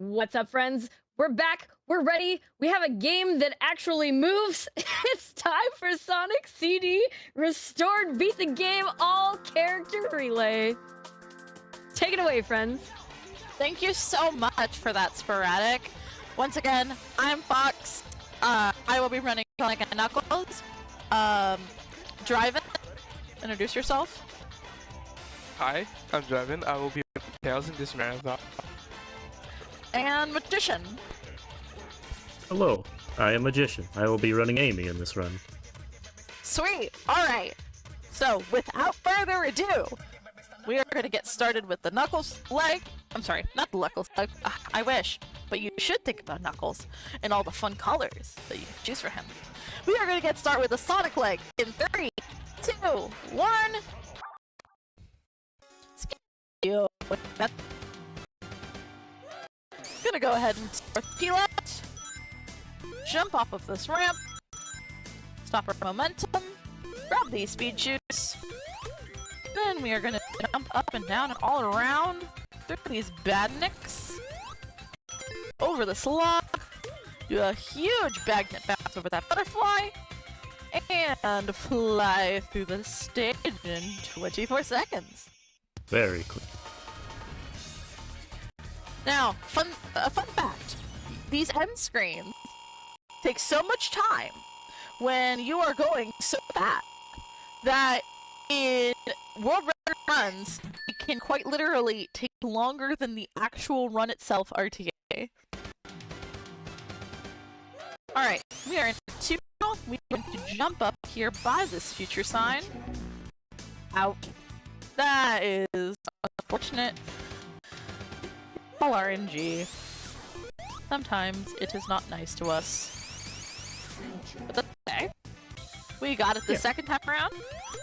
What's up, friends? We're back. We're ready. We have a game that actually moves. It's time for Sonic CD Restored Beat the Game All Character Relay. Take it away, friends. Thank you so much for that, Sporadic. Once again, I'm Fox. I will be running Sonic and Knuckles. drYVinn, introduce yourself. Hi, I'm drYVinn. I will be running Tails in this marathon. And Magician. Hello, I am Magician. I will be running Amy in this run. Sweet. Alright. So, without further ado, we are going to get started with the Knuckles leg. I'm sorry, not the Knuckles leg. I wish. But you should think about Knuckles and all the fun colors that you can choose for him. We are going to get started with the Sonic leg in 3, 2, 1. Gonna go ahead and start the P-left. Jump off of this ramp. Stop our momentum. Grab these speed shoots. Then we are gonna jump up and down and all around through these badniks. Over the slug. Do a huge bagnet bounce over that butterfly. And fly through the stage in 24 seconds. Very cool. Now, fun fact. These end screens take so much time when you are going so fast that in world record runs, it can quite literally take longer than the actual run itself RTA. Alright, we are in 2. We are going to jump up here by this future sign. Out. That is unfortunate. All RNG. Sometimes it is not nice to us. But that's okay. We got it the second time around.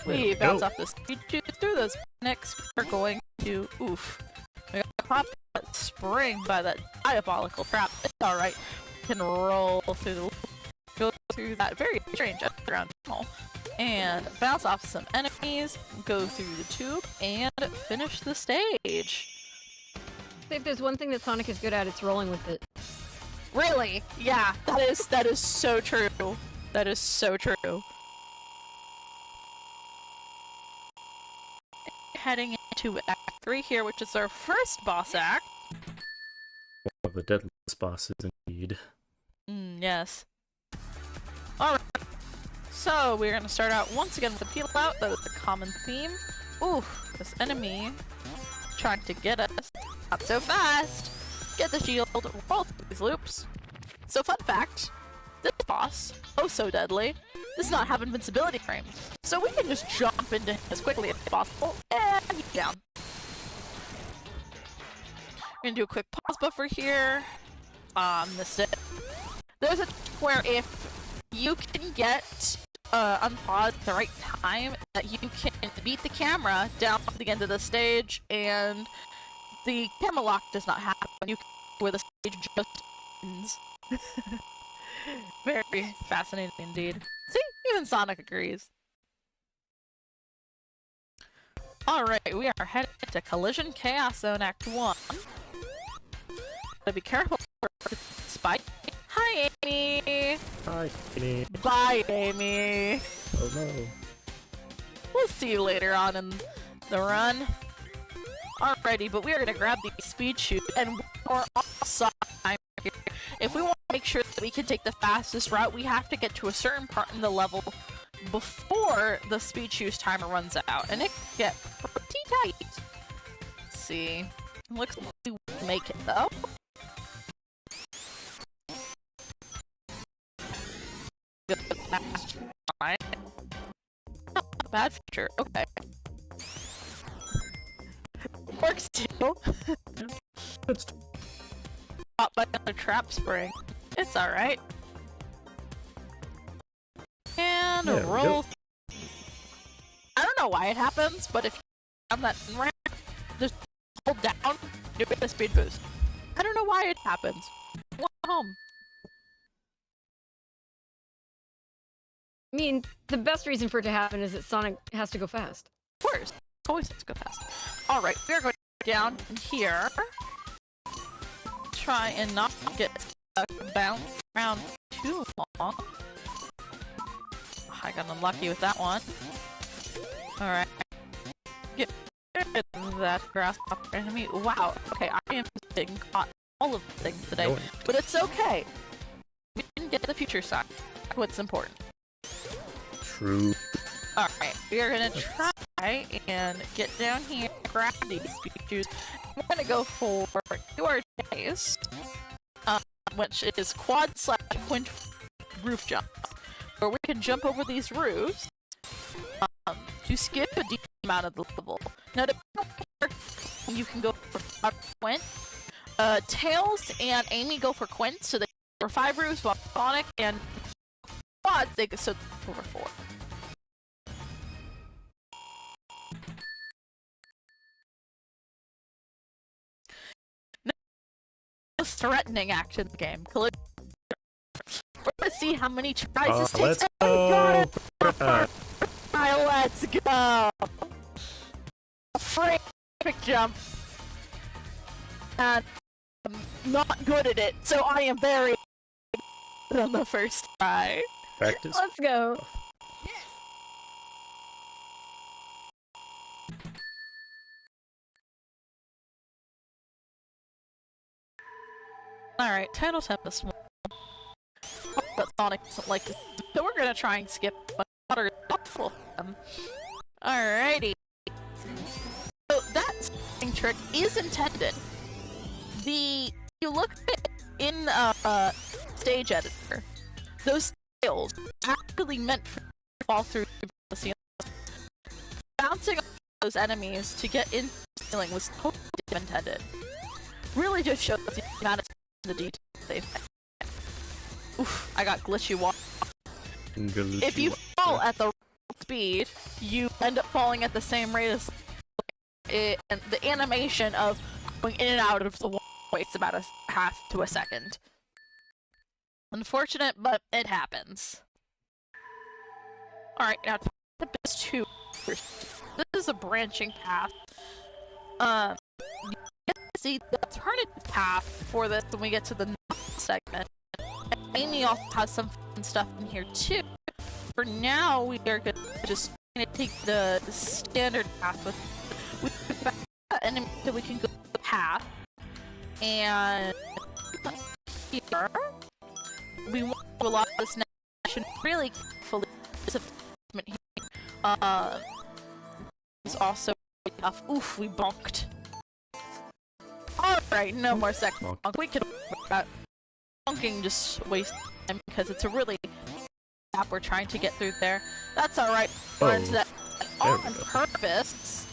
We bounce off the speed shoots through those next. We're going to oof. We got caught by that spring by that diabolical trap. It's alright. We can roll through go through that very strange underground tunnel. And bounce off some enemies, go through the tube, and finish the stage. If there's one thing that Sonic is good at, it's rolling with it. Really? Yeah, that is so true. That is so true. Heading into Act 3 here, which is our first boss act. One of the deadliest bosses, indeed. Yes. Alright. So, we're gonna start out once again with the peel out. That is the common theme. Oof, this enemy trying to get us. Not so fast! Get the shield, roll through these loops. So fun fact, this boss, oh so deadly, does not have invincibility frame. So we can just jump into him as quickly as possible, and he's down. We're gonna do a quick pause buffer here. Missed it. There's a trick where if you can get unpause at the right time, that you can beat the camera down to the end of the stage, and the camera lock does not happen. You can where the stage just ends. Very fascinating indeed. See, even Sonic agrees. Alright, we are headed to Collision Chaos Zone Act 1. Gotta be careful for Spike. Hi, Amy! Hi, Amy. Bye, Amy! Oh no. We'll see you later on in the run. Alrighty, but we are gonna grab the speed shoot and we're also time here. If we want to make sure that we can take the fastest route, we have to get to a certain part in the level before the speed shoot timer runs out, and it can get pretty tight. Let's see. Looks like we will make it though. Bad feature. Okay. Works too. It's Caught by another trap spring. It's alright. And There we roll. go. I don't know why it happens, but if you have that ramp, just hold down, you get a speed boost. I don't know why it happens. Walk home. I mean, the best reason for it to happen is that Sonic has to go fast. Of course. Always has to go fast. Alright, we are going down here. try and not get stuck bounce around too long. I got unlucky with that one. Alright. Get rid of that grasshopper enemy. Wow, okay, I am getting caught all of the things today. But it's okay. We didn't get the future sign. That's what's important. True. Alright, we are gonna try and get down here, grab these Pikachus. We're gonna go for your days, which is quad/quint roof jump, where we can jump over these roofs to skip a decent amount of the level. Now, you can go for quint. Tails and Amy go for quint, so they go for 5 roofs, while Sonic and quads they go over 4. Most threatening act in the game. We're gonna see how many tries this takes. Let's Oh, go! let's go! A free quick jump. And I'm not good at it, so I am very good on the first try. Practice. Let's go. Alright, Tidal Tempest 1. But Sonic doesn't like this, so we're gonna try and skip water. Alrighty. So that skipping trick is intended. You look at it in stage editor, those tails actually meant to fall through the ceiling. Bouncing off those enemies to get into the ceiling was totally intended. Really just shows the amount of the details they've had. Oof, I got glitchy water. If you fall at the speed, you end up falling at the same rate as it, and the animation of going in and out of the water waits about a half to a second. Unfortunate, but it happens. Alright, now to the best 2. This is a branching path. You get to see the alternative path for this when we get to the next segment. And Amy also has some fun stuff in here too. For now, we are just gonna take the standard path with an enemy that we can go the path. And here we want to do a lot of this navigation really carefully. This adjustment here is also really tough. Oof, we bonked. Alright, no more second bonk. We can work about bonking, just waste time because it's a really gap we're trying to get through there. That's alright. We're into that on purpose.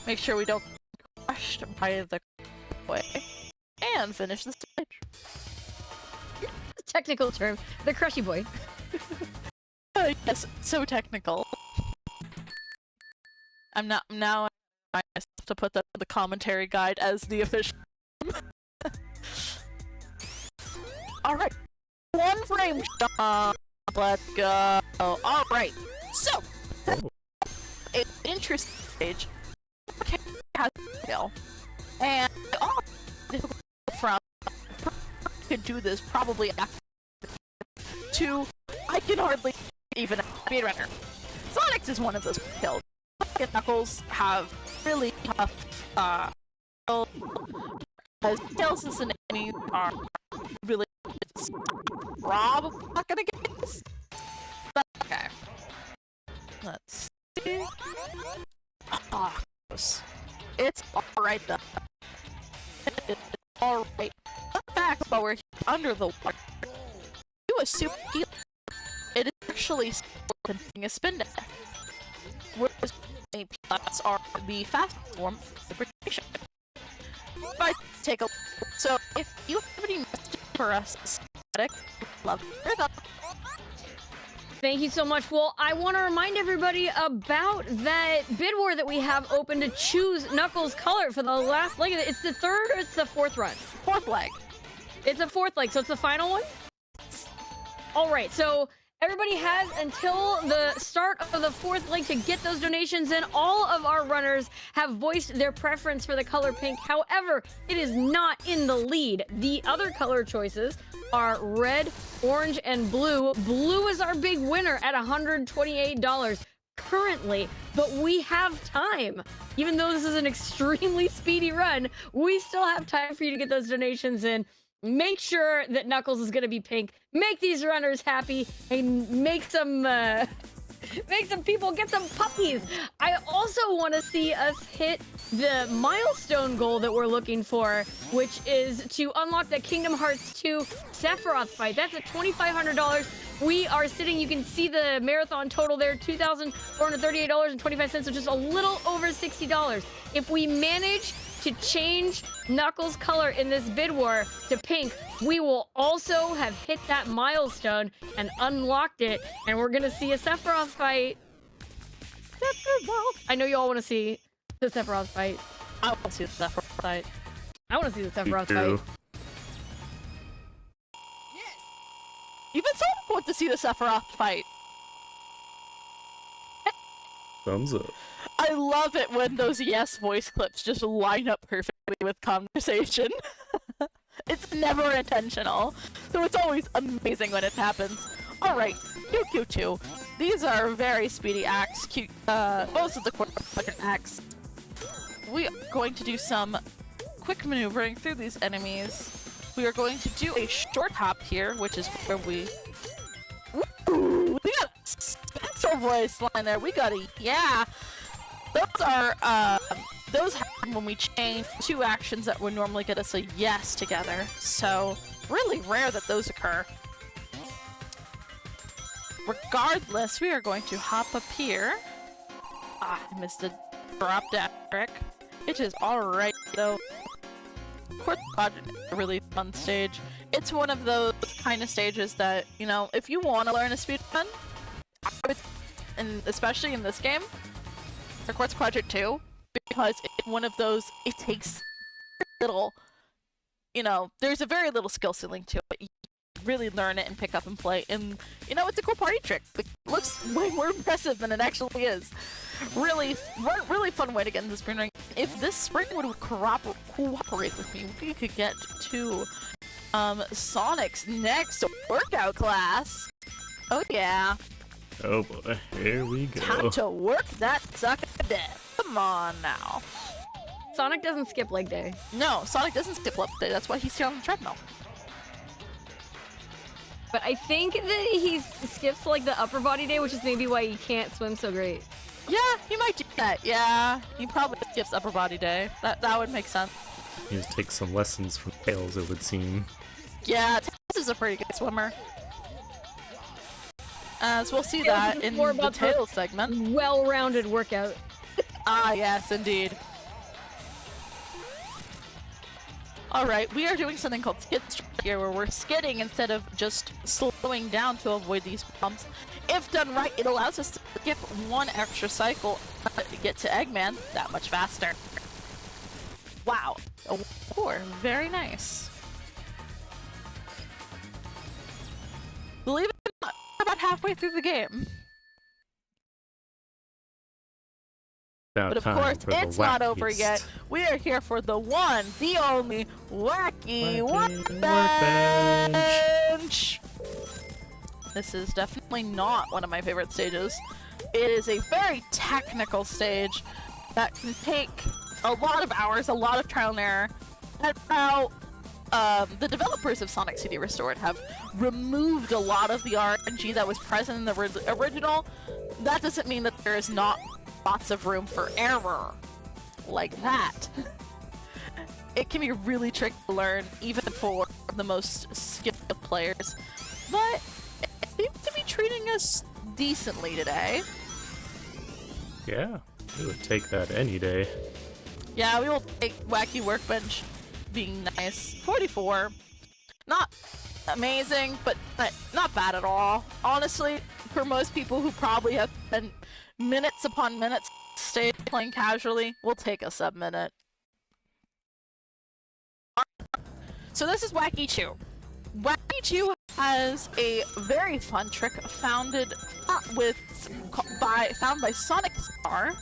Make sure we don't get crushed by the way. And finish the stage. Technical term, the crushy boy. Yes, so technical. I'm not now. I have to put that in the commentary guide as the official. All right, 1 frame jump. Let's go. All right, so an interesting stage. Okay, has skill, and all difficult from could do this probably after 2. I can hardly even speedrunner. Sonic is one of those kills. Sonic and Knuckles have really tough as Tails and enemies are really probably not gonna get this. But okay. Let's see. Ah, it's alright though. It's alright. The fact that we're under the water, do a super heal. It is actually containing a spin dash. Whereas plus are the fast form of interpretation. But take a look. So if you have any messages for us, static, love hear them. Thank you so much. Well, I want to remind everybody about that bid war that we have open to choose Knuckles' color for the last leg of it. It's the 3rd or it's the 4th run? 4th leg. It's the 4th leg, so it's the final one? All right, so Everybody has until the start of the 4th link to get those donations in. All of our runners have voiced their preference for the color pink. However, it is not in the lead. The other color choices are red, orange, and blue. Blue is our big winner at $128 currently, but we have time. Even though this is an extremely speedy run, we still have time for you to get those donations in. Make sure that Knuckles is going to be pink. Make these runners happy and make some people get some puppies. I also want to see us hit the milestone goal that we're looking for, which is to unlock the Kingdom Hearts 2 Sephiroth fight. That's at $2,500. We are sitting, you can see the marathon total there, $2,438.25, which is a little over $60. If we manage to change Knuckles' color in this bid war to pink, we will also have hit that milestone and unlocked it, and we're gonna see a Sephiroth fight. Sephiroth! I know you all want to see the Sephiroth fight. I want to see the Sephiroth fight. I want to see the Sephiroth fight. Even so, I want to see the Sephiroth fight. Thumbs up. I love it when those yes voice clips just line up perfectly with conversation. It's never intentional, so it's always amazing when it happens. Alright, QQ2. These are very speedy acts. Most of the quadrant acts. We are going to do some quick maneuvering through these enemies. We are going to do a short hop here, which is where we... Ooh, we got a special voice line there. We got a... Yeah! Those are, those happen when we change two actions that would normally get us a yes together. So, really rare that those occur. Regardless, we are going to hop up here. Ah, I missed a drop down trick. It is alright, though. Fourth Quadrant is a really fun stage. It's one of those kind of stages that, you know, if you want to learn a speedrun, and especially in this game, for Quartz Quadrant 2, because it's one of those, it takes little, you know, there's a very little skill ceiling to it. You really learn it and pick up and play, and, you know, it's a cool party trick. It looks way more impressive than it actually is. Really fun way to get into the spring ring. If this spring would cooperate with me, we could get to Sonic's next workout class. Oh yeah. Oh boy, here we go. Time to work that sucker to death. Come on now. Sonic doesn't skip leg day. No, Sonic doesn't skip leg day. That's why he's still on the treadmill. But I think that he skips like the upper body day, which is maybe why he can't swim so great. Yeah, he might do that. Yeah, he probably skips upper body day. That would make sense. He just takes some lessons from Tails, it would seem. Yeah, Tails is a pretty good swimmer. So we'll see that in the Tails segment. Well-rounded workout. Ah, yes, indeed. Alright, we are doing something called skid here, where we're skidding instead of just slowing down to avoid these bumps. If done right, it allows us to skip one extra cycle to get to Eggman that much faster. Wow. A 4. Very nice. Believe it or not, about halfway through the game. But of course, it's not over yet. We are here for the one, the only, wacky workbench! This is definitely not one of my favorite stages. It is a very technical stage that can take a lot of hours, a lot of trial and error. And now, the developers of Sonic CD Restored have removed a lot of the RNG that was present in the original. That doesn't mean that there is not lots of room for error like that. It can be really tricky to learn, even for the most skilled players, but it seems to be treating us decently today. Yeah, we would take that any day. Yeah, we will take Wacky Workbench being nice. 44. Not amazing, but not bad at all. Honestly, for most people who probably have spent minutes upon minutes stay playing casually, we'll take a sub-minute. So this is Wacky 2. Wacky 2 has a very fun trick found by Sonic Star,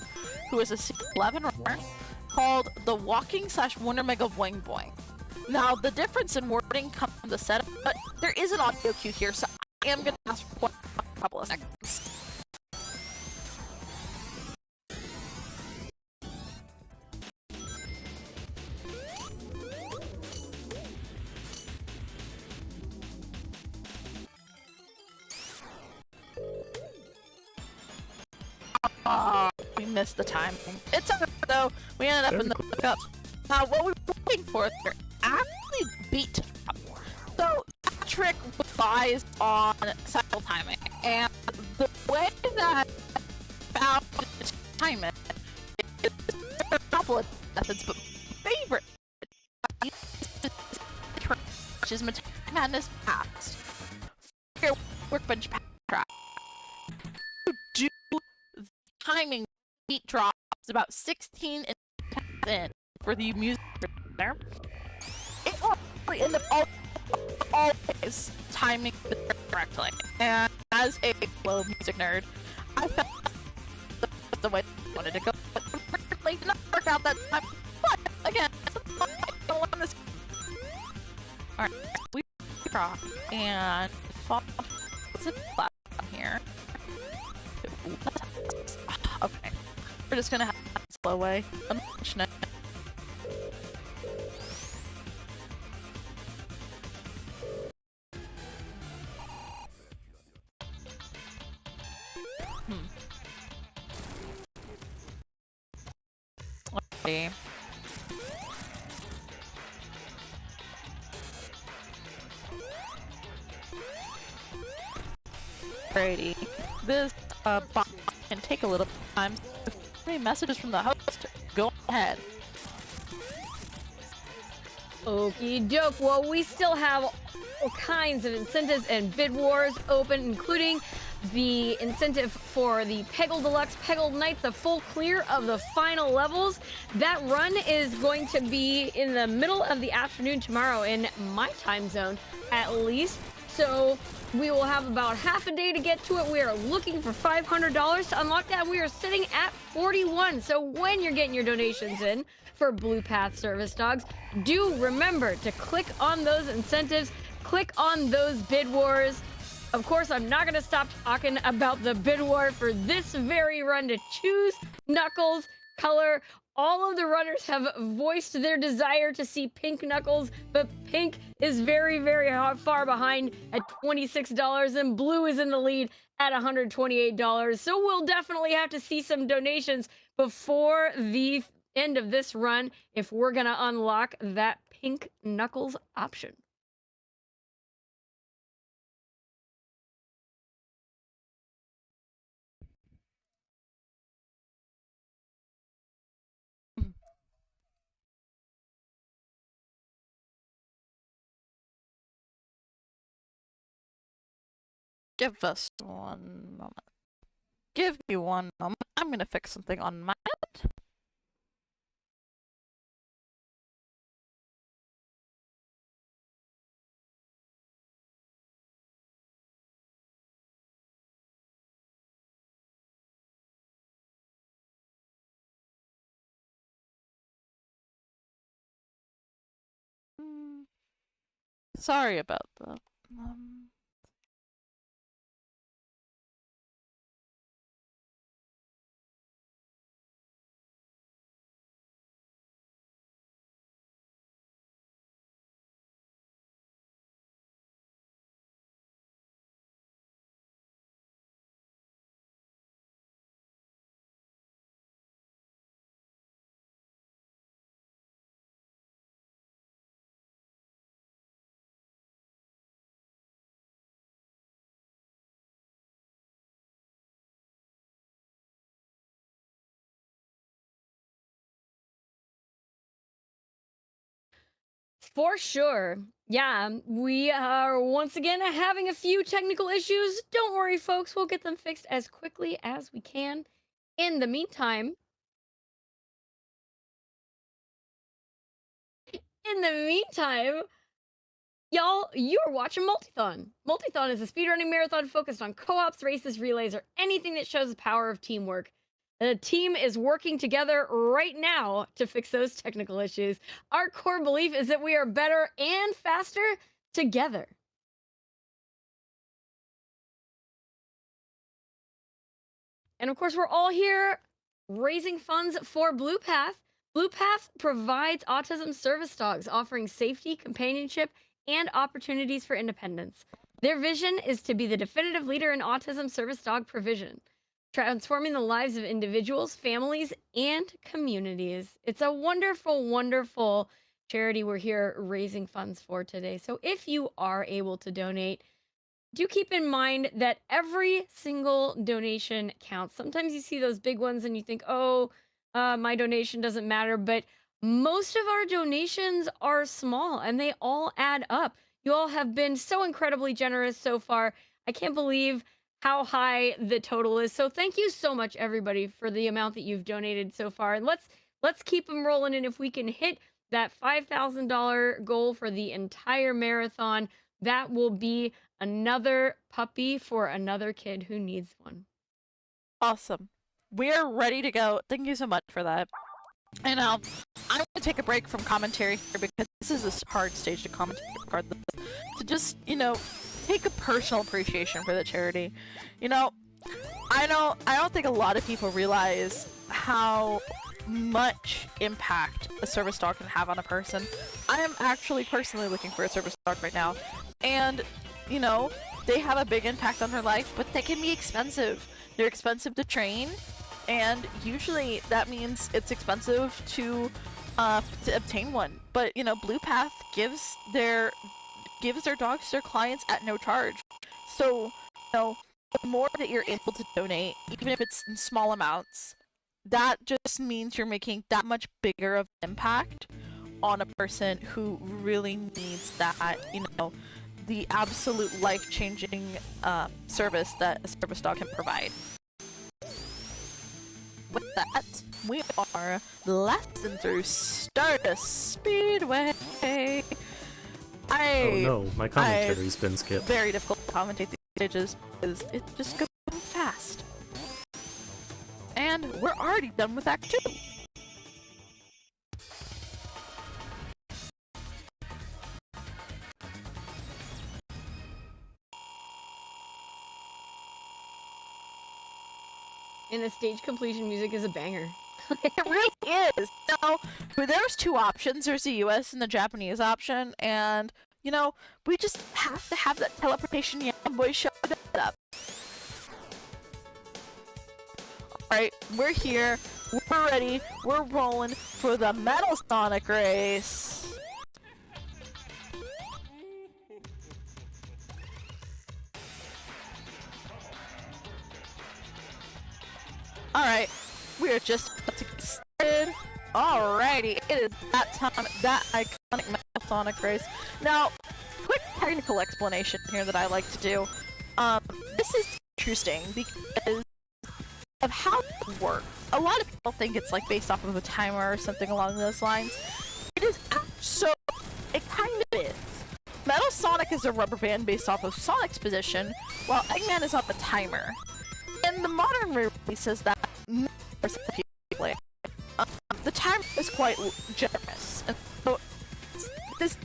who is a C11 runner, called the Walking / Wonder Mega Boing Boing. Now, the difference in wording comes from the setup, but there is an audio cue here, so I am going to ask for a couple of seconds. We missed the timing. It's okay though. We ended up in the pickup. Now, what we were looking for there actually beat. So that trick relies on cycle timing, and the way that found to time it is a couple of methods, but favorite which is Madness Past. Your workbench track. Do timing beat drops about 16 and 10 for the music there. It will end up always timing the trick correctly. And as a slow music nerd, I found the way I wanted to go. It did not work out that time. But again, alright, we rock and fall here. Okay, we're just gonna have a slow way. Unfortunate. Okay. Alrighty. This box can take a little time. If any messages from the host, go ahead. Okie doke. Well, we still have all kinds of incentives and bid wars open, including the incentive for the Peggle Deluxe Peggle Nights, the full clear of the final levels. That run is going to be in the middle of the afternoon tomorrow in my time zone, at least. So we will have about half a day to get to it. We are looking for $500 to unlock that. We are sitting at 41. So when you're getting your donations in for Blue Path Service Dogs, do remember to click on those incentives, click on those bid wars. Of course, I'm not going to stop talking about the bid war for this very run to choose Knuckles color. All of the runners have voiced their desire to see Pink Knuckles, but Pink is very, very far behind at $26, and Blue is in the lead at $128. So we'll definitely have to see some donations before the end of this run if we're going to unlock that Pink Knuckles option. Give us one moment. Give me one moment. I'm gonna fix something on my end. Sorry about that. For sure. Yeah, we are once again having a few technical issues. Don't worry, folks. We'll get them fixed as quickly as we can. In the meantime, Y'all, you are watching Multithon. Multithon is a speedrunning marathon focused on co-ops, races, relays, or anything that shows the power of teamwork. The team is working together right now to fix those technical issues. Our core belief is that we are better and faster together. And of course, we're all here raising funds for Blue Path. Blue Path provides autism service dogs, offering safety, companionship, and opportunities for independence. Their vision is to be the definitive leader in autism service dog provision, transforming the lives of individuals, families, and communities. It's a wonderful, wonderful charity we're here raising funds for today. So if you are able to donate, do keep in mind that every single donation counts. Sometimes you see those big ones and you think, oh, my donation doesn't matter. But most of our donations are small and they all add up. You all have been so incredibly generous so far. I can't believe how high the total is. So thank you so much, everybody, for the amount that you've donated so far. And let's keep them rolling. And if we can hit that $5,000 goal for the entire marathon, that will be another puppy for another kid who needs one. Awesome. We're ready to go. Thank you so much for that. And I'm going to take a break from commentary here because this is a hard stage to commentate regardless. To just, take a personal appreciation for the charity. I don't think a lot of people realize how much impact a service dog can have on a person. I am actually personally looking for a service dog right now. And, they have a big impact on her life, but they can be expensive. They're expensive to train, and usually that means it's expensive to obtain one. But, Blue Path gives their dogs to their clients at no charge. So, the more that you're able to donate, even if it's in small amounts, that just means you're making that much bigger of an impact on a person who really needs that, the absolute life-changing service that a service dog can provide. With that, we are blasting through Stardust Speedway. Oh no, my commentary's been skipped. Very difficult to commentate these stages because it just goes fast. And we're already done with Act 2. And the stage completion music is a banger. It really is. Now, there's two options. There's the US and the Japanese option, and, we just have to have that teleportation boy show up. Alright, we're here, we're ready, we're rolling for the Metal Sonic race. Alright, we are just about to get started. Alrighty, it is that time, that iconic Metal Sonic race. Now, quick technical explanation here that I like to do. This is interesting because of how it works. A lot of people think it's like based off of a timer or something along those lines. It is so, it kind of is. Metal Sonic is a rubber band based off of Sonic's position, while Eggman is on the timer. In the modern releases that play, the timer is quite generous, and so this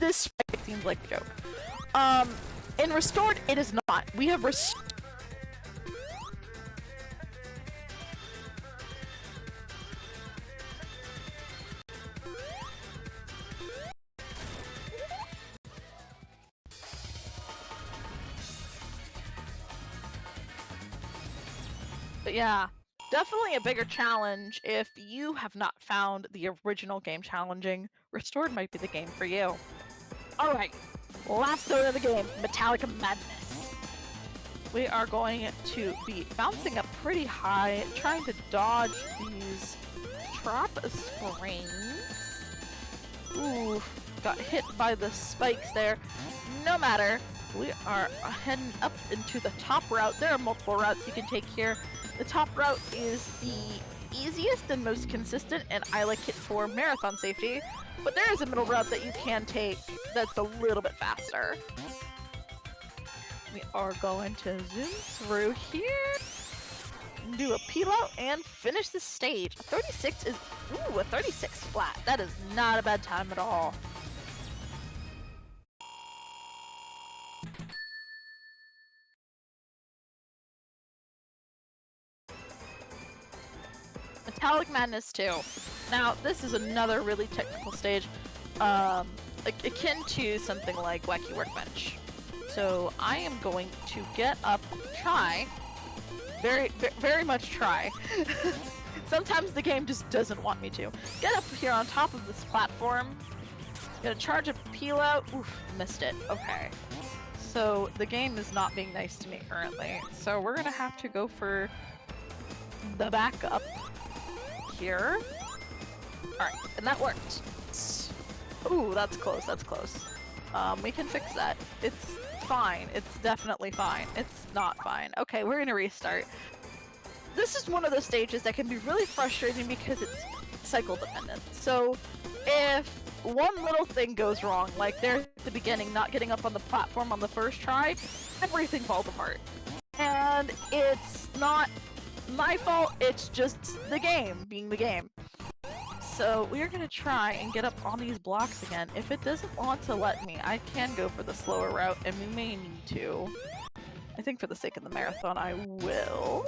seems like a joke. In Restored, it is not. We have But yeah, definitely a bigger challenge if you have not found the original game challenging. Restored might be the game for you. Alright, last zone of the game, Metallica Madness. We are going to be bouncing up pretty high, trying to dodge these trap springs. Ooh, got hit by the spikes there. No matter, we are heading up into the top route. There are multiple routes you can take here. The top route is the easiest and most consistent, and I like it for marathon safety. But there is a middle route that you can take that's a little bit faster. We are going to zoom through here, do a peel out, and finish the stage. A 36 is, ooh, a 36 flat. That is not a bad time at all. Metallic Madness 2. Now, this is another really technical stage, akin to something like Wacky Workbench. So I am going to get up, try, very much try. Sometimes the game just doesn't want me to. Get up here on top of this platform, gonna charge a peel out, oof, missed it, okay. So the game is not being nice to me currently, so we're gonna have to go for the backup here. Alright, and that worked. Ooh, that's close, that's close. We can fix that. It's fine. It's definitely fine. It's not fine. Okay, we're gonna restart. This is one of those stages that can be really frustrating because it's cycle dependent. So if one little thing goes wrong, like there at the beginning, not getting up on the platform on the first try, everything falls apart. And it's not my fault, it's just the game being the game. So we are gonna try and get up on these blocks again. If it doesn't want to let me, I can go for the slower route, and we may need to. I think for the sake of the marathon, I will.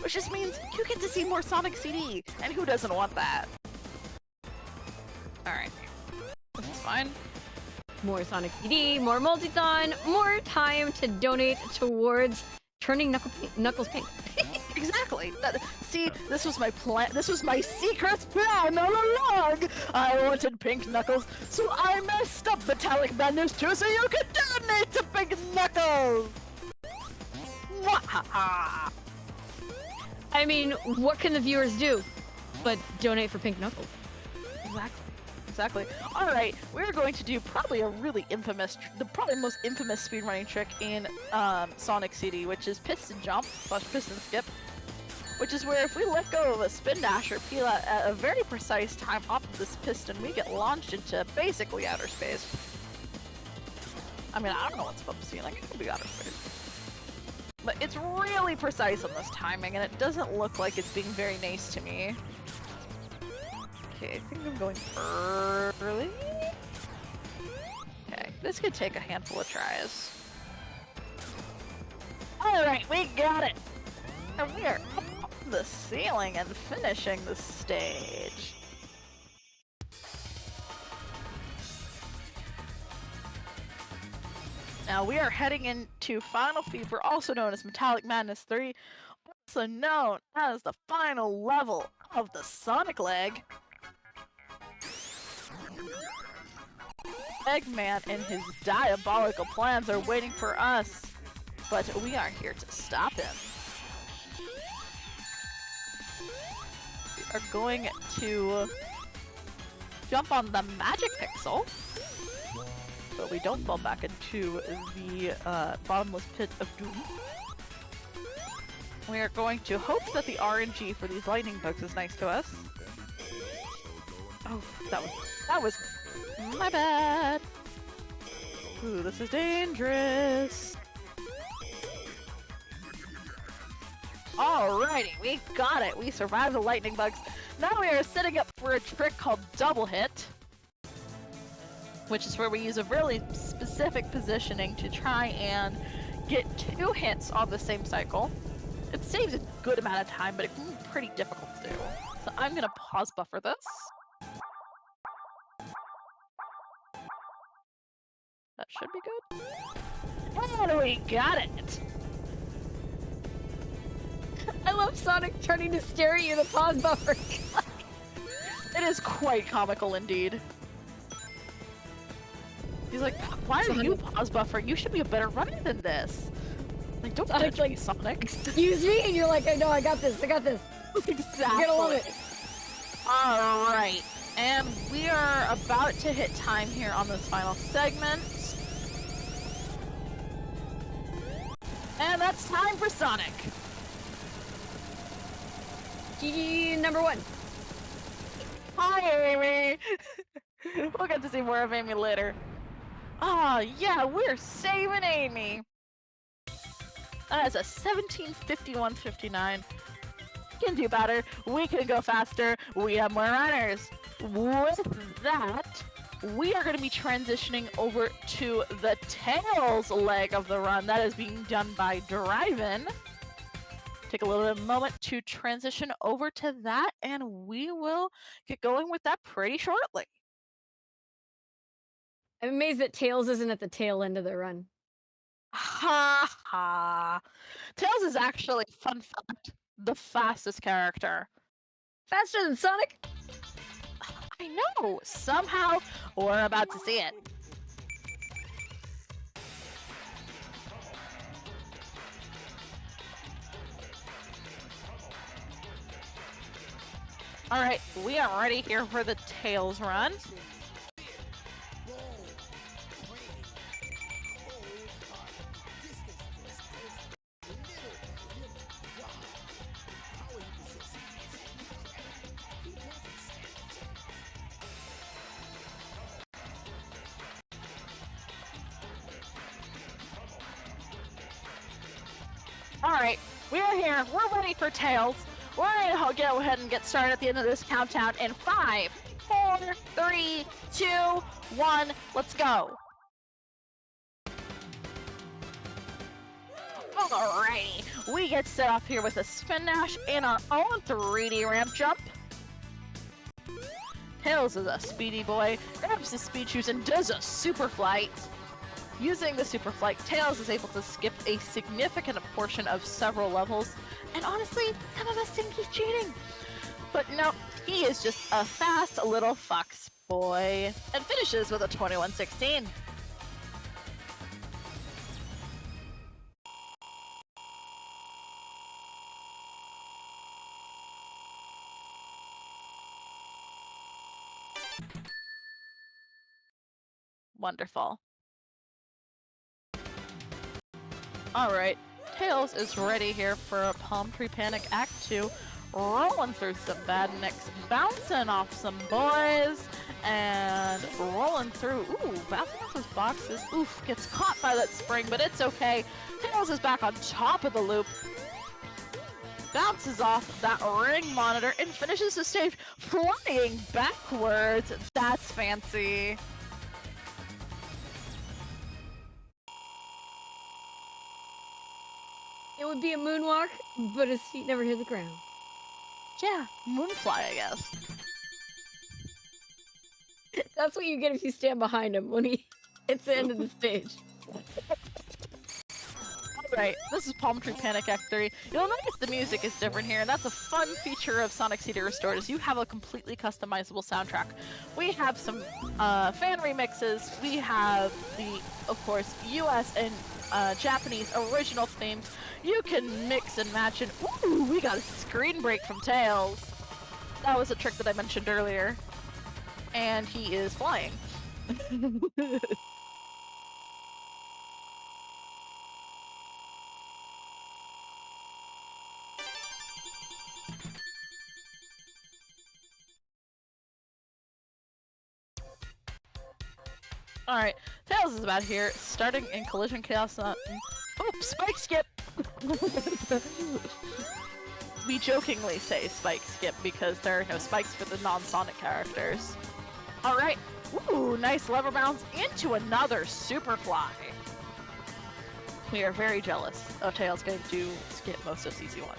Which just means you get to see more Sonic CD, and who doesn't want that? Alright. This is fine. More Sonic CD, more Multithon, more time to donate towards turning Knuckles pink. Exactly. See, this was my plan. This was my secret plan all along. I wanted Pink Knuckles, so I messed up Metallic Madness 2 so you could donate to Pink Knuckles. Wahaha. I mean, what can the viewers do but donate for Pink Knuckles? Exactly. Exactly. All right, we're going to do probably a really infamous, the probably most infamous speedrunning trick in Sonic CD, which is piston jump / piston skip, which is where if we let go of a spin dash or peel out at a very precise time off of this piston, we get launched into basically outer space. I mean, I don't know what's above the ceiling. It could be outer space. But it's really precise on this timing, and it doesn't look like it's being very nice to me. Okay, I think I'm going early. Okay, this could take a handful of tries. Alright, we got it! And we are up on the ceiling and finishing the stage. Now we are heading into Final Fever, also known as Metallic Madness 3, also known as the final level of the Sonic leg. Eggman and his diabolical plans are waiting for us, but we are here to stop him. We are going to jump on the magic pixel, so we don't fall back into the bottomless pit of doom. We are going to hope that the RNG for these lightning bugs is nice to us. Oh, that was my bad. Ooh, this is dangerous. Alrighty, we got it. We survived the lightning bugs. Now we are setting up for a trick called double hit, which is where we use a really specific positioning to try and get 2 hits on the same cycle. It saves a good amount of time, but it can be pretty difficult to do. So I'm gonna pause buffer this. That should be good. And we got it! I love Sonic turning to stare at you in the pause buffer. It is quite comical indeed. He's like, why are you pause buffering? You should be a better runner than this. Like, don't touch me, Sonic. Excuse me? And you're like, I know, I got this, I got this. Exactly. You're gonna love it. Alright, and we are about to hit time here on this final segment. And that's time for Sonic. GG number 1. Hi, Amy. We'll get to see more of Amy later. Oh, yeah, we're saving Amy. That is a 17:51:59. Can do better. We can go faster. We have more runners. With that, we are going to be transitioning over to the Tails leg of the run. That is being done by drYVinn. Take a little bit of a moment to transition over to that, and we will get going with that pretty shortly. I'm amazed that Tails isn't at the tail end of the run. Ha ha. Tails is actually, fun fact, the fastest character. Faster than Sonic? I know! Somehow, we're about to see it. Alright, we are ready here for the Tails run. Alright, we're here. We're ready for Tails. We're going to go ahead and get started at the end of this countdown in 5, 4, 3, 2, 1. Let's go. Alrighty, we get set up here with a spin dash and our own 3D ramp jump. Tails is a speedy boy, grabs his speed shoes and does a super flight. Using the super flight, Tails is able to skip a significant portion of several levels, and honestly, some of us think he's cheating. But no, he is just a fast little fox boy, and finishes with a 21:16. Wonderful. Alright, Tails is ready here for a Palm Tree Panic Act 2. Rolling through some badniks, bouncing off some boys, and rolling through, bouncing off those boxes. Oof, gets caught by that spring, but it's okay. Tails is back on top of the loop. Bounces off that ring monitor and finishes the stage flying backwards. That's fancy. It would be a moonwalk, but his feet never hit the ground. Yeah, moonfly, I guess. That's what you get if you stand behind him when he hits the end of the stage. Alright, this is Palm Tree Panic Act 3. You'll notice the music is different here, and that's a fun feature of Sonic CD Restored, is you have a completely customizable soundtrack. We have some fan remixes, we have the, of course, US and Japanese original themes. You can mix and match, and ooh, we got a screen break from Tails. That was a trick that I mentioned earlier. And he is flying. Alright, Tails is about here, starting in Collision Chaos. Oh, Spike Skip! We jokingly say Spike Skip because there are no spikes for the non-Sonic characters. Alright, ooh, nice lever bounce into another super fly. We are very jealous of Tails going to skip most of CC1.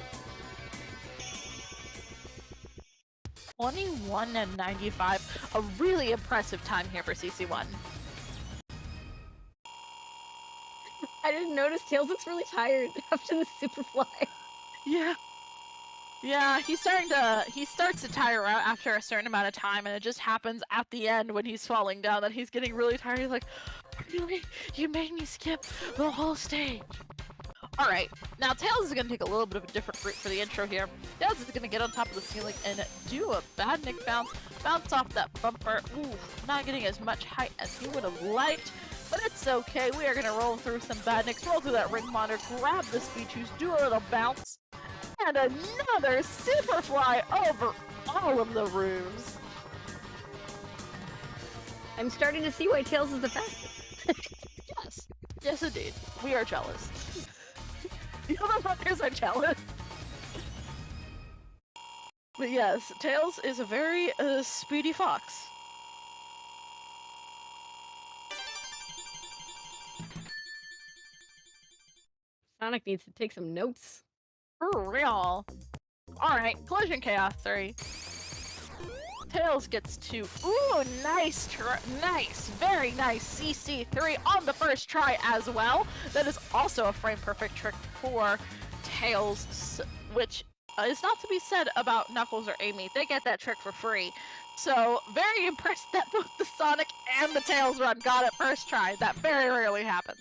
21:95, a really impressive time here for CC1. I didn't notice Tails looks really tired after the super fly. Yeah. Yeah, he starts to tire out after a certain amount of time, and it just happens at the end when he's falling down that he's getting really tired. He's like, really? You made me skip the whole stage. Alright, now Tails is going to take a little bit of a different route for the intro here. Tails is going to get on top of the ceiling and do a badnik bounce, bounce off that bumper. Ooh, not getting as much height as he would have liked. But it's okay, we are going to roll through some badniks, roll through that ring monitor, grab the speed shoes, do a little bounce, and another super fly over all of the roofs. I'm starting to see why Tails is the fastest. Yes. Yes, indeed. We are jealous. The other runners are jealous. But yes, Tails is a very speedy fox. Sonic needs to take some notes. For real. Alright, Collision Chaos 3. Tails gets to, ooh, nice, very nice CC3 on the first try as well. That is also a frame perfect trick for Tails, which is not to be said about Knuckles or Amy. They get that trick for free. So, very impressed that both the Sonic and the Tails run got it first try. That very rarely happens.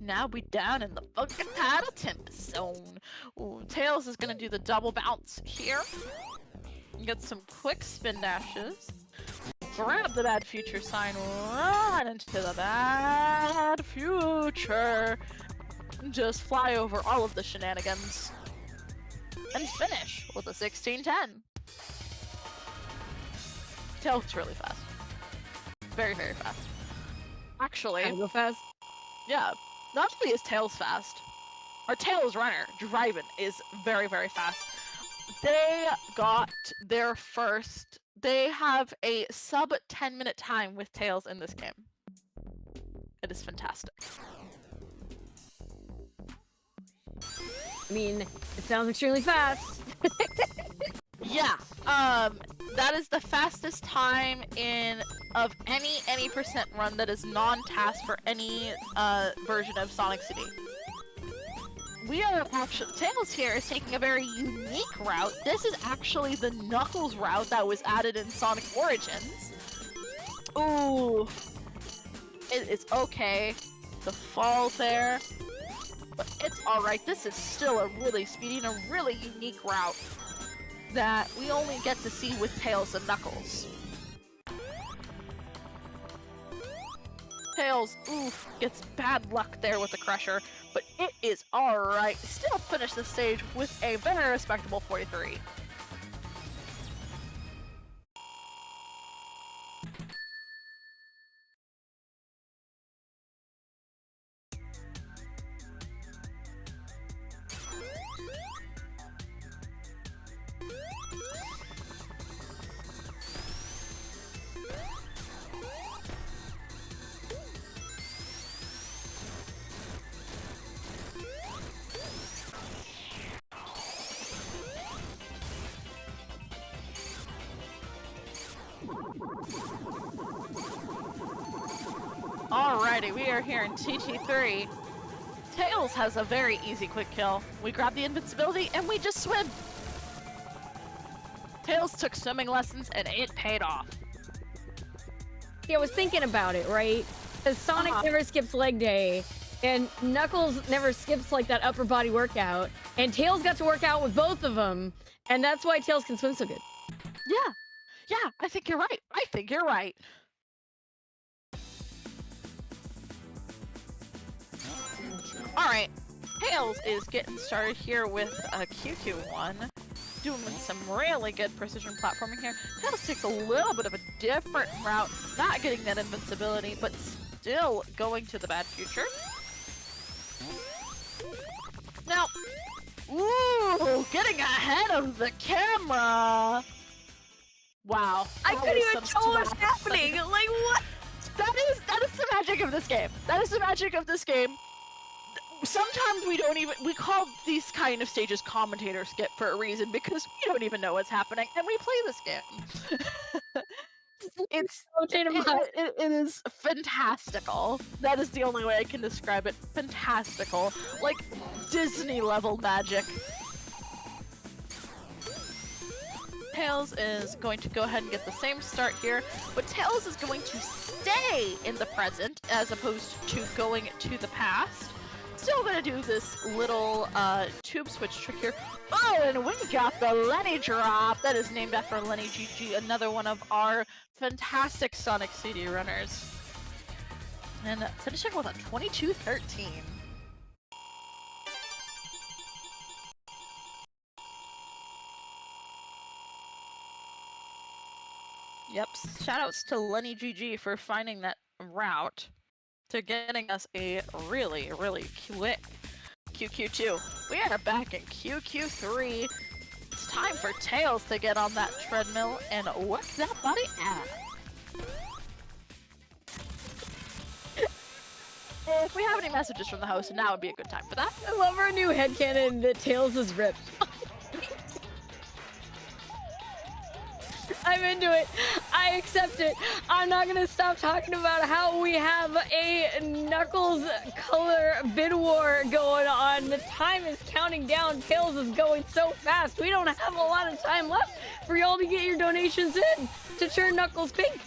Now we down in the Funkatata Tempest Zone. Ooh, Tails is gonna do the double bounce here. Get some quick spin dashes. Grab the bad future sign, run into the bad future. Just fly over all of the shenanigans. And finish with a 16-10. Tails really fast. Very, very fast. Actually, Gotta go fast. yeah. Not only is Tails fast, our Tails runner, drYVinn, is very, very fast. They got their first... They have a sub 10-minute time with Tails in this game. It is fantastic. I mean, it sounds extremely fast. Yeah, that is the fastest time of any percent run that is non-task for any version of Sonic City. We are actually, Tails here is taking a very unique route. This is actually the Knuckles route that was added in Sonic Origins. Ooh, it's okay. The fall there, but it's alright. This is still a really speedy and a really unique route that we only get to see with Tails and Knuckles. Tails, oof, gets bad luck there with the Crusher, but it is alright. Still finish the stage with a very respectable 43. Alrighty, we are here in TT3. Tails has a very easy quick kill. We grab the invincibility and we just swim. Tails took swimming lessons and it paid off. Yeah, I was thinking about it, right? Because Sonic never skips leg day, and Knuckles never skips like that upper body workout, and Tails got to work out with both of them, and that's why Tails can swim so good. Yeah, I think you're right. I think you're right. Alright, Tails is getting started here with a QQ1, doing some really good precision platforming here. Tails takes a little bit of a different route, not getting that invincibility, but still going to the bad future. Now, ooh, getting ahead of the camera! Wow. I couldn't even tell what was happening! Like, what? That is the magic of this game. That is the magic of this game. Sometimes we call these kind of stages commentator skip for a reason, because we don't even know what's happening, and we play this game. It is fantastical. That is the only way I can describe it. Fantastical. Like, Disney level magic. Tails is going to go ahead and get the same start here, but Tails is going to stay in the present as opposed to going to the past. Still gonna do this little tube switch trick here. Oh, and we got the Lenny drop. That is named after Lenny GG, another one of our fantastic Sonic CD runners. And finishing with a 22-13. Yep, shoutouts to Lenny GG for finding that route to getting us a really, really quick QQ2. We are back in QQ3. It's time for Tails to get on that treadmill and work that body out. If we have any messages from the host, now would be a good time for that. I love our new headcanon that Tails is ripped. I'm into it. I accept it. I'm not gonna stop talking about how we have a Knuckles color bid war going on. The time is counting down. Tails is going so fast. We don't have a lot of time left for y'all to get your donations in to turn Knuckles pink.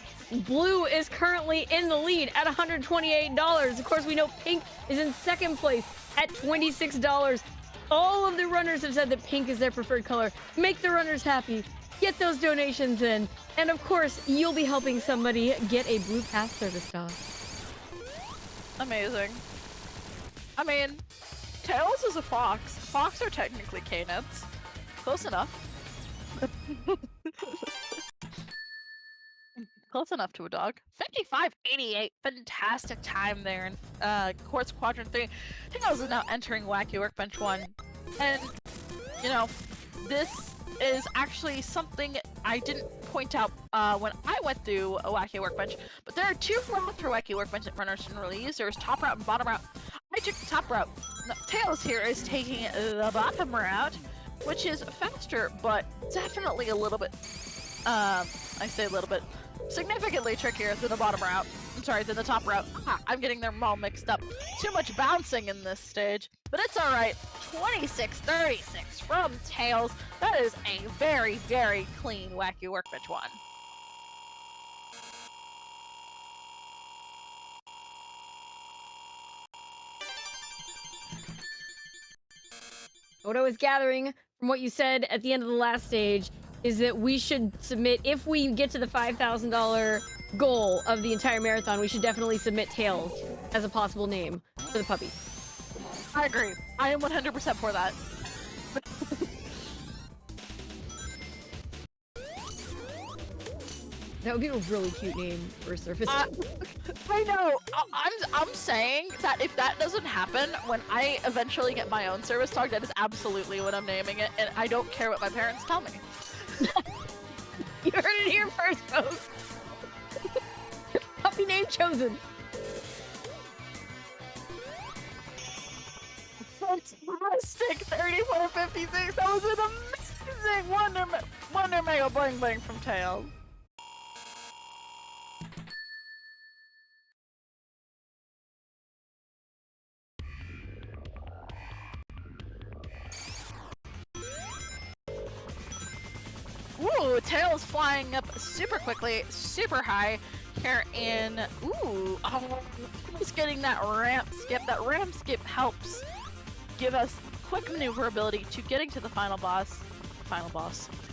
Blue is currently in the lead at $128. Of course, we know Pink is in second place at $26. All of the runners have said that pink is their preferred color. Make the runners happy. Get those donations in. And of course, you'll be helping somebody get a Blue Pass service dog. Amazing. I mean, Tails is a fox. Fox are technically canids. Close enough. Close enough to a dog. 55.88. Fantastic time there in Quartz Quadrant 3. Tails is now entering Wacky Workbench 1. And, you know, this is actually something I didn't point out when I went through a Wacky Workbench, but there are two routes for Wacky Workbench that runners can really use. There's top route and bottom route. I took the top route. Now, Tails here is taking the bottom route, which is faster, but definitely a little bit, I say a little bit, significantly trickier than the bottom route. I'm sorry, than the top route. I'm getting them all mixed up. Too much bouncing in this stage, but it's alright. 26.36 from Tails. That is a very, very clean Wacky Workbench 1. What I was gathering from what you said at the end of the last stage is that we should submit, if we get to the $5,000 goal of the entire marathon, we should definitely submit Tails as a possible name for the puppy. I agree. I am 100% for that. That would be a really cute name for a surface dog. I know. I'm saying that if that doesn't happen, when I eventually get my own service dog, that is absolutely what I'm naming it, and I don't care what my parents tell me. You heard it here first, folks. Puppy name chosen. Fantastic 34.56. That was an amazing Wonder Mega Bling Bling from Tails. Ooh, Tails flying up super quickly, super high here in... Ooh, oh, he's getting that ramp skip. That ramp skip helps give us quick maneuverability to getting to the final boss.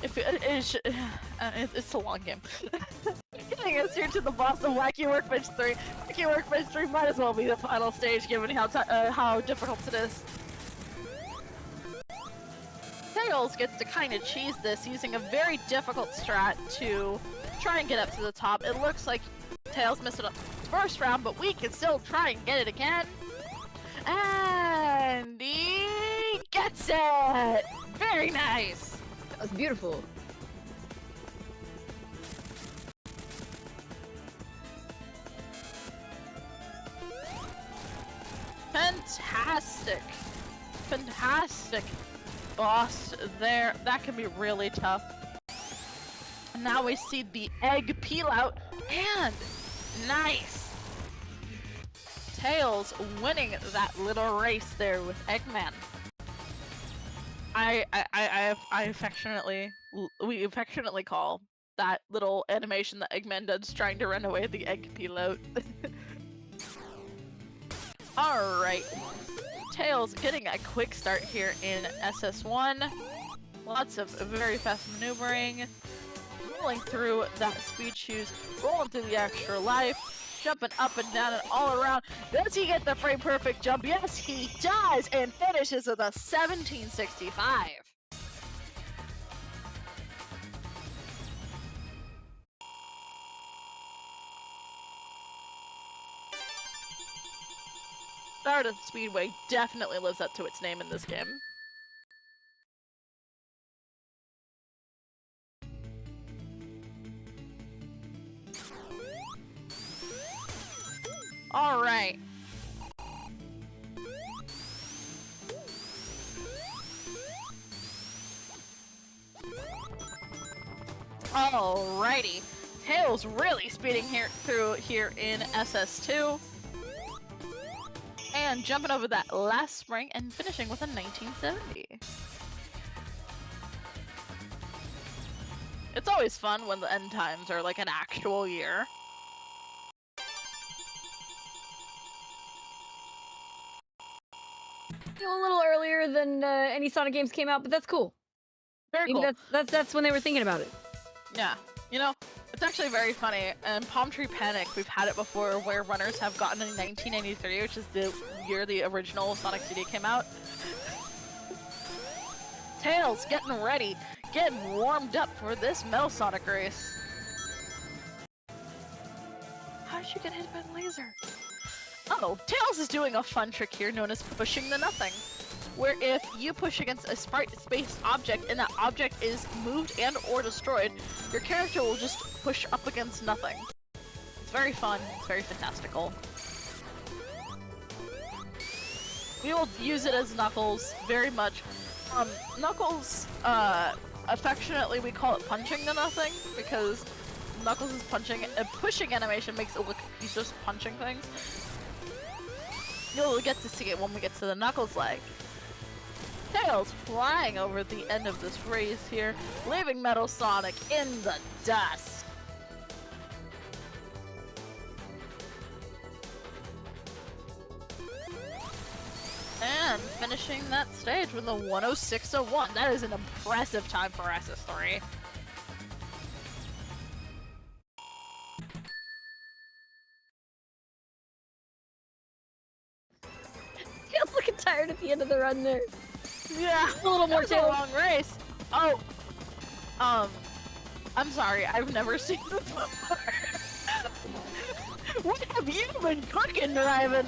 If it's a long game. Getting us here to the boss of Wacky Workbench 3. Wacky Workbench 3 might as well be the final stage given how difficult it is. Tails gets to kind of cheese this using a very difficult strat to try and get up to the top. It looks like Tails missed it up first round, but we can still try and get it again. And he gets it! Very nice! That was beautiful. Fantastic! Fantastic boss there. That can be really tough. And now we see the egg peel out, and nice! Tails winning that little race there with Eggman. We affectionately call that little animation that Eggman does trying to run away the egg peel out. Alright. Tails getting a quick start here in SS1. Lots of very fast maneuvering. Rolling through that speed shoes. Rolling through the extra life. Jumping up and down and all around. Does he get the frame perfect jump? Yes, he does! And finishes with a 1765. Stardust Speedway definitely lives up to its name in this game. Alright. Alrighty. Tails really speeding through here in SS2. And jumping over that last spring and finishing with a 1970. It's always fun when the end times are like an actual year. You know, a little earlier than any Sonic games came out, but that's cool. Very Maybe cool. that's when they were thinking about it. Yeah. You know, it's actually very funny. In Palm Tree Panic, we've had it before where runners have gotten in 1993, which is the year the original Sonic CD came out. Tails getting ready, getting warmed up for this Metal Sonic race. How did you get hit by the laser? Oh, Tails is doing a fun trick here known as pushing the nothing, where if you push against a space object and that object is moved and or destroyed, your character will just push up against nothing. It's very fun, it's very fantastical. We will use it as Knuckles very much. Knuckles, affectionately we call it punching the nothing, because Knuckles' pushing animation makes it look like he's just punching things. You'll get to see it when we get to the Knuckles leg. Tails flying over the end of this race here, leaving Metal Sonic in the dust. And finishing that stage with a 106.01. That is an impressive time for SS3. Tails looking tired at the end of the run there. Yeah, A little more it was a Tails. long race. Oh, I'm sorry, I've never seen this before. What have you been cooking, drYVinn?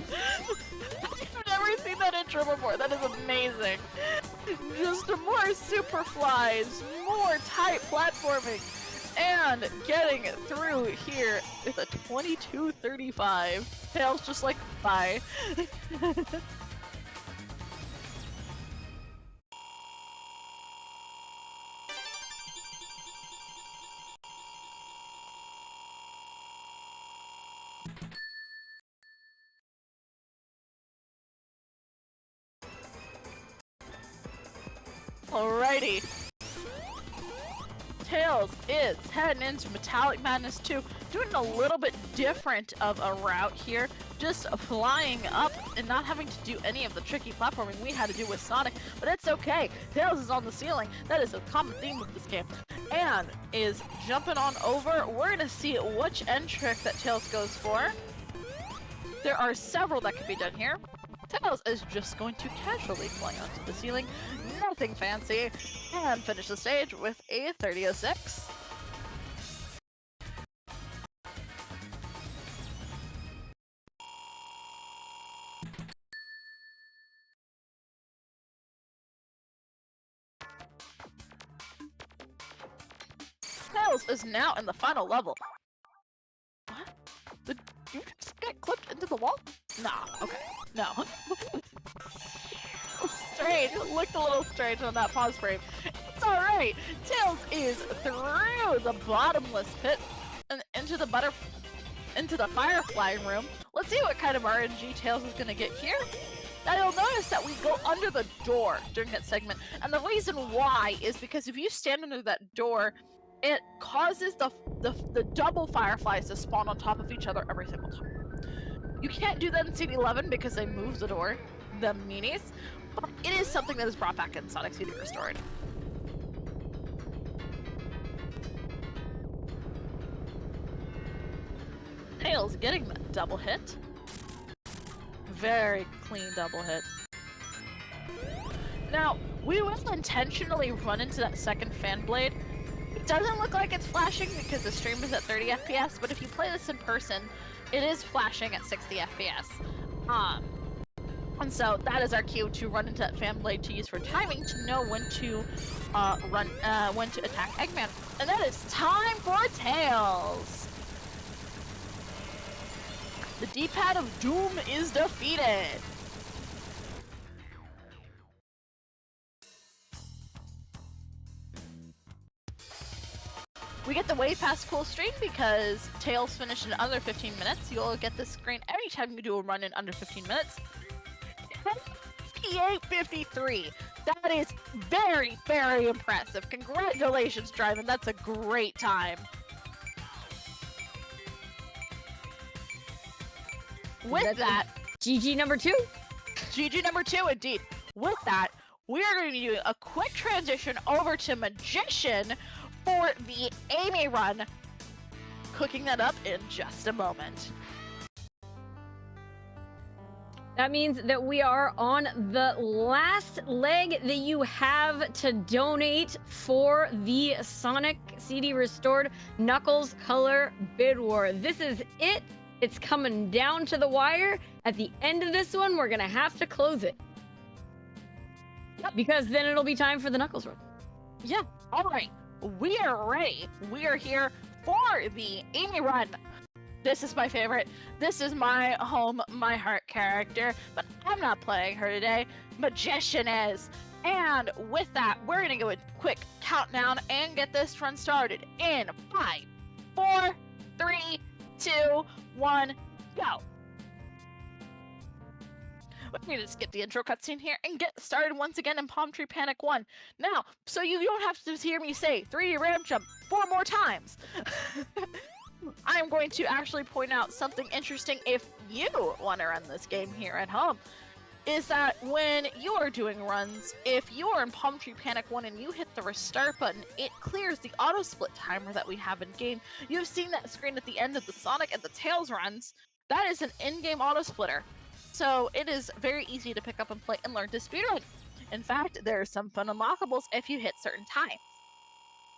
I've never seen that intro before. That is amazing. Just more super flies, more tight platforming, and getting through here with a 22:35. Tails just like, bye. Alrighty. Tails is heading into Metallic Madness 2, doing a little bit different of a route here, just flying up and not having to do any of the tricky platforming we had to do with Sonic, but it's okay. Tails is on the ceiling. That is a common theme of this game. And is jumping on over. We're gonna see which end trick that Tails goes for. There are several that can be done here. Tails is just going to casually fly onto the ceiling, nothing fancy, and finish the stage with a 30:06. Tails is now in the final level. What? Did you just get clipped into the wall? Nah, okay. No. Strange. It looked a little strange on that pause frame. It's alright. Tails is through the bottomless pit and into the firefly room. Let's see what kind of RNG Tails is gonna get here. Now you'll notice that we go under the door during that segment, and the reason why is because if you stand under that door, it causes the double fireflies to spawn on top of each other every single time. You can't do that in CD11 because they moved the door, the meanies, but it is something that is brought back in Sonic CD Restored. Tails getting that double hit. Very clean double hit. Now, we will intentionally run into that second fan blade. It doesn't look like it's flashing because the stream is at 30 FPS, but if you play this in person, it is flashing at 60 FPS. And so that is our cue to run into that fan blade to use for timing to know when to when to attack Eggman. And that is time for Tails! The D-pad of doom is defeated! We get the way past cool streak because Tails finished in under 15 minutes. You'll get this screen every time you do a run in under 15 minutes. 58:53. That is very, very impressive. Congratulations, drYVinn. That's a great time. With that, GG number 2. GG number 2, indeed. With that, we are going to be doing a quick transition over to Magician for the Amy run. Cooking that up in just a moment. That means that we are on the last leg that you have to donate for the Sonic CD Restored Knuckles Color Bid War. This is it. It's coming down to the wire. At the end of this one, we're gonna have to close it. Yep. Because then it'll be time for the Knuckles run. Yeah, all right. We are ready. We are here for the Amy run. This is my favorite. This is my home, my heart character, but I'm not playing her today. Magician is. And with that, we're gonna go a quick countdown and get this run started in 5, 4, 3, 2, 1, go. Let me just get the intro cutscene here and get started once again in Palm Tree Panic 1. Now, so you don't have to hear me say 3D ramp jump 4 more times. I'm going to actually point out something interesting if you want to run this game here at home. Is that when you are doing runs, if you are in Palm Tree Panic 1 and you hit the restart button, it clears the auto split timer that we have in game. You've seen that screen at the end of the Sonic and the Tails runs. That is an in-game auto splitter. So it is very easy to pick up and play and learn to speedrun. In fact, there are some fun unlockables if you hit certain times.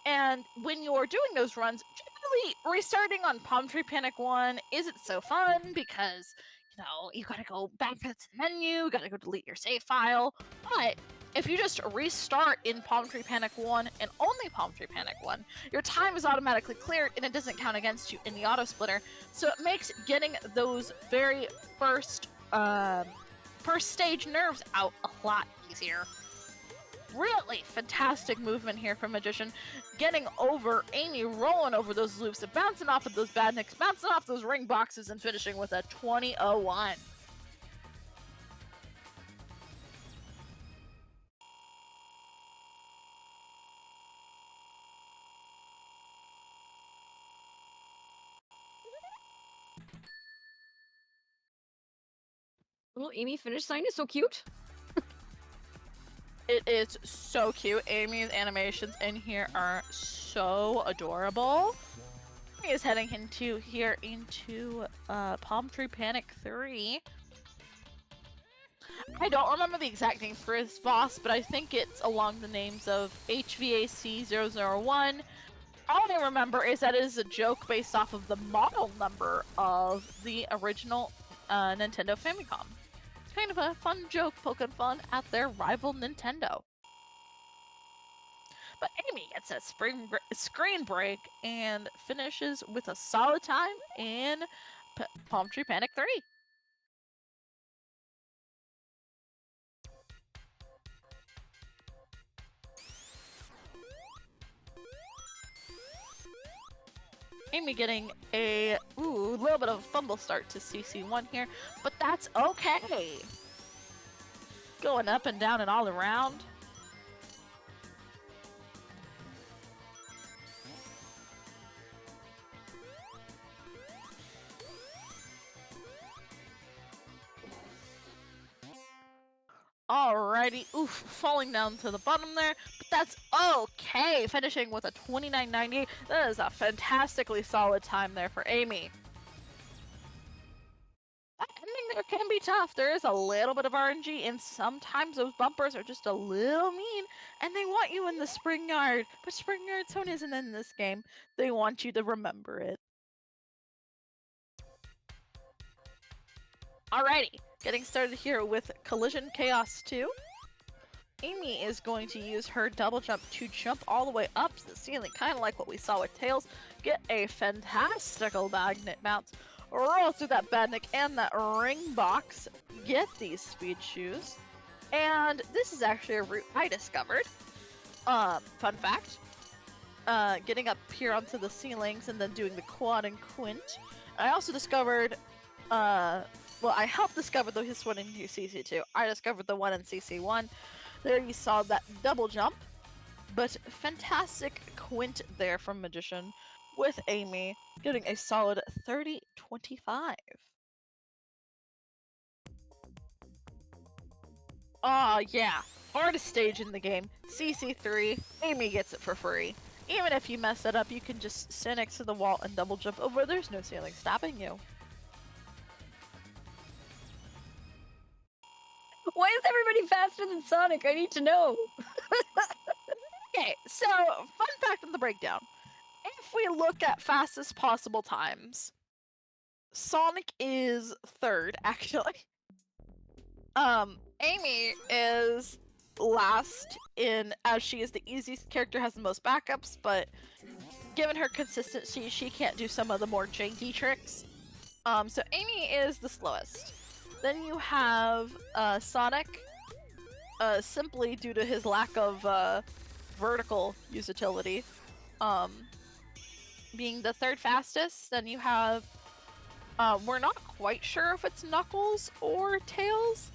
And when you're doing those runs, generally restarting on Palm Tree Panic 1 isn't so fun because, you know, you gotta go back to the menu, gotta go delete your save file. But if you just restart in Palm Tree Panic 1 and only Palm Tree Panic 1, your time is automatically cleared and it doesn't count against you in the auto splitter. So it makes getting those very first stage nerves out a lot easier. Really fantastic movement here from Magician. Getting over Amy, rolling over those loops, and bouncing off of those badniks, bouncing off those ring boxes, and finishing with a 20:01. Little Amy finish sign is so cute. It is so cute. Amy's animations in here are so adorable. Amy is heading into Palm Tree Panic 3. I don't remember the exact name for his boss, but I think it's along the names of HVAC001. All I remember is that it is a joke based off of the model number of the original Nintendo Famicom. Kind of a fun joke poking fun at their rival Nintendo. But Amy gets a screen break and finishes with a solid time in Palm Tree Panic 3. Amy getting a little bit of a fumble start to CC1 here, but that's okay. Going up and down and all around. Alrighty, falling down to the bottom there, but that's okay. Finishing with a 29.98. That is a fantastically solid time there for Amy. That ending there can be tough. There is a little bit of RNG, and sometimes those bumpers are just a little mean, and they want you in the spring yard. But spring yard zone isn't in this game. They want you to remember it. Alrighty. Getting started here with Collision Chaos 2. Amy is going to use her double jump to jump all the way up to the ceiling, kind of like what we saw with Tails. Get a fantastical magnet bounce, roll through that badnik and that ring box, get these speed shoes. And this is actually a route I discovered. Fun fact. Getting up here onto the ceilings and then doing the quad and quint. I also discovered, well, I helped discover this one in CC2. I discovered the one in CC1. There you saw that double jump, but fantastic quint there from Magician with Amy, getting a solid 30-25. Aw, yeah, hardest stage in the game, CC3, Amy gets it for free. Even if you mess it up, you can just stand next to the wall and double jump over, there's no ceiling stopping you. Why is everybody faster than Sonic? I need to know. Okay, so fun fact on the breakdown. If we look at fastest possible times, Sonic is third, actually. Amy is last in, as she is the easiest character, has the most backups, but given her consistency, she can't do some of the more janky tricks. So Amy is the slowest. Then you have Sonic, simply due to his lack of vertical utility, being the third fastest. Then you have, we're not quite sure if it's Knuckles or Tails,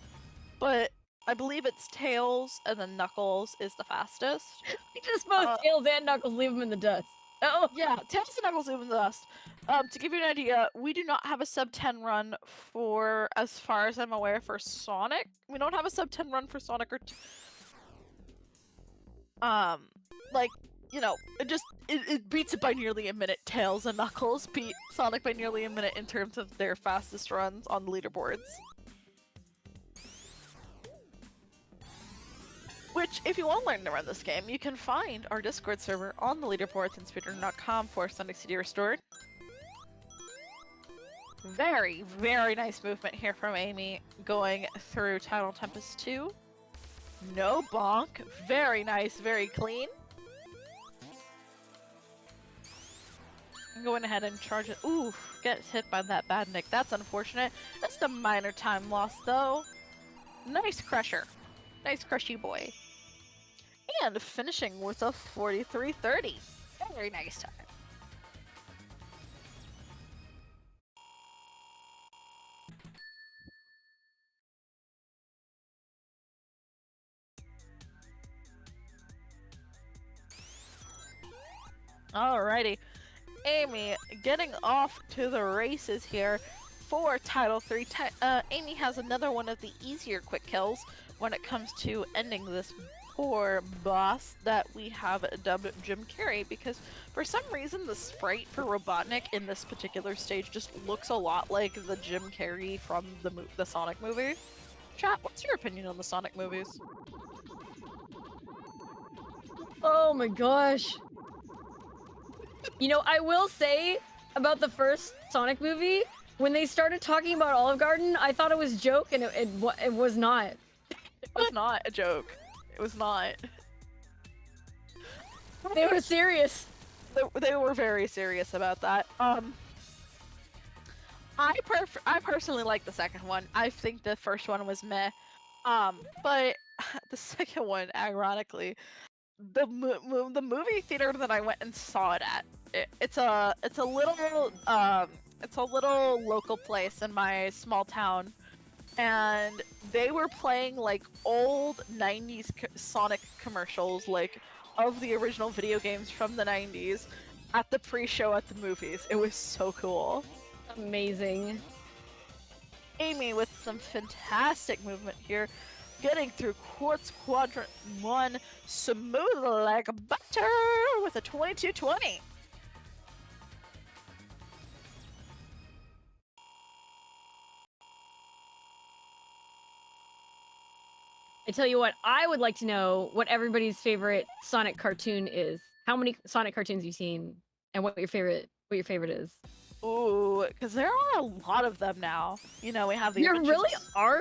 but I believe it's Tails, and then Knuckles is the fastest. We just both Tails and Knuckles, leave them in the dust. Oh, Yeah, Tails and Knuckles live in the dust. To give you an idea, we do not have a sub 10 run for, as far as I'm aware, for Sonic. We don't have a sub 10 run for Sonic or like, you know, it beats it by nearly a minute. Tails and Knuckles beat Sonic by nearly a minute in terms of their fastest runs on the leaderboards. Which, if you want to learn to run this game, you can find our Discord server on the leaderboards and speedrun.com/SonicCD Restored. Very, very nice movement here from Amy, going through Tidal Tempest 2. No bonk. Very nice, very clean. I'm going ahead and charge it. Ooh, gets hit by that badnik. That's unfortunate. That's the minor time loss, though. Nice crusher. Nice crushy boy. And finishing with a 43-30. Very nice time. Alrighty. Amy getting off to the races here for Title 3. Amy has another one of the easier quick kills when it comes to ending this poor boss that we have dubbed Jim Carrey, because for some reason the sprite for Robotnik in this particular stage just looks a lot like the Jim Carrey from the Sonic movie. Chat, what's your opinion on the Sonic movies? oh my gosh. You know, I will say about the first Sonic movie, when they started talking about Olive Garden, I thought it was a joke, and it was not. It was not a joke. It was not. They were serious. They were very serious about that. I personally like the second one. I think the first one was meh. But the second one, ironically, the movie theater that I went and saw it at, it's a little local place in my small town, and they were playing like old 90s Sonic commercials, like of the original video games from the 90s at the pre-show at the movies. It was so cool. Amazing. Amy with some fantastic movement here, getting through Quartz Quadrant 1 smooth like butter with a 22-20. I tell you what, I would like to know what everybody's favorite Sonic cartoon is. How many Sonic cartoons you've seen, and what your favorite is. Ooh, because there are a lot of them now. You know, we have the There Adventures really are?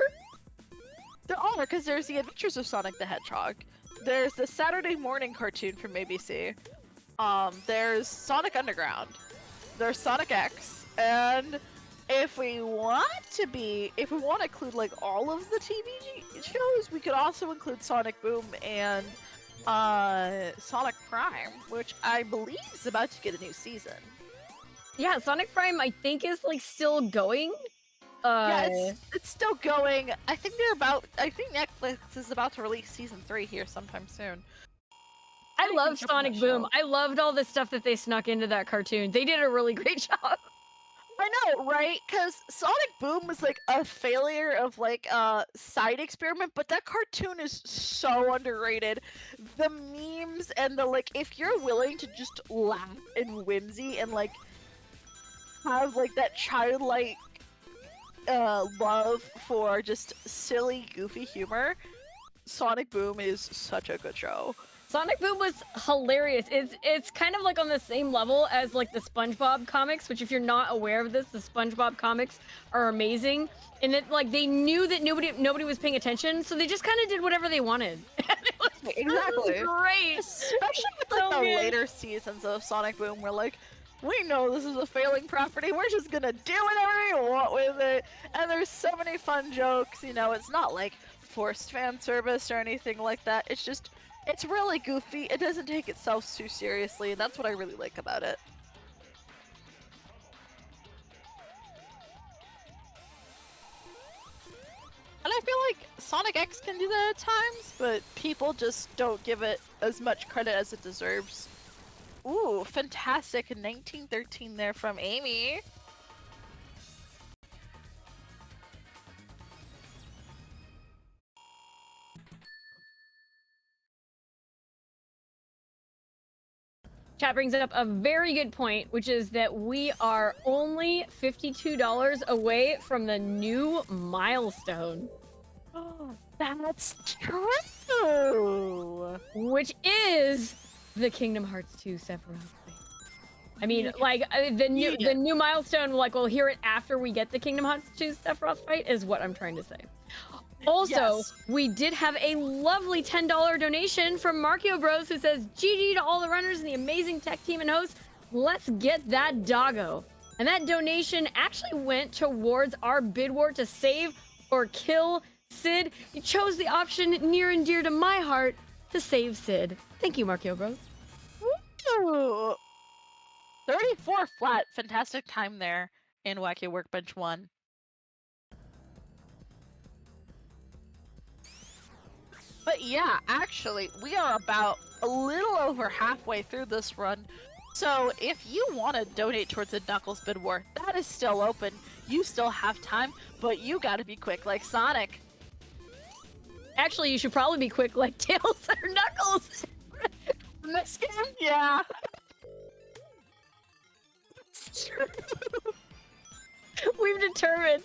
There are, because there's the Adventures of Sonic the Hedgehog. There's the Saturday morning cartoon from ABC. There's Sonic Underground. There's Sonic X, and if we want to include like all of the TV shows, we could also include Sonic Boom and Sonic Prime, which I believe is about to get a new season. Yeah, Sonic Prime I think is like still going. Yeah, it's still going. I think Netflix is about to release season 3 here sometime soon. I love Sonic Boom. I loved all the stuff that they snuck into that cartoon. They did a really great job. I know, right? Because Sonic Boom was like a failure of like a side experiment, but that cartoon is so underrated. The memes and the like, if you're willing to just laugh and whimsy and like have like that childlike love for just silly, goofy humor, Sonic Boom is such a good show. Sonic Boom was hilarious. It's kind of like on the same level as like the SpongeBob comics, which if you're not aware of this, the SpongeBob comics are amazing. And it like they knew that nobody was paying attention, so they just kind of did whatever they wanted. Exactly. Great. Especially with like the later seasons of Sonic Boom, where like we know this is a failing property, we're just gonna do whatever we want with it. And there's so many fun jokes, you know, it's not like forced fan service or anything like that. It's really goofy. It doesn't take itself too seriously, and that's what I really like about it. And I feel like Sonic X can do that at times, but people just don't give it as much credit as it deserves. Ooh, fantastic 1913 there from Amy. Chat brings up a very good point, which is that we are only $52 away from the new milestone. Oh, that's true! Which is the Kingdom Hearts 2 Sephiroth fight. I mean, like, the new milestone, like, we'll hear it after we get the Kingdom Hearts 2 Sephiroth fight, is what I'm trying to say. Also, we did have a lovely $10 donation from Markio Bros, who says, GG to all the runners and the amazing tech team and hosts. Let's get that doggo. And that donation actually went towards our bid war to save or kill Sid. You chose the option near and dear to my heart to save Sid. Thank you, Markio Bros. Ooh. 34 flat. Fantastic time there in Wacky Workbench 1. But yeah, actually, we are about a little over halfway through this run. So if you want to donate towards the Knuckles bid war, that is still open. You still have time, but you gotta be quick like Sonic. Actually, you should probably be quick like Tails or Knuckles. In this game? Yeah. We've determined.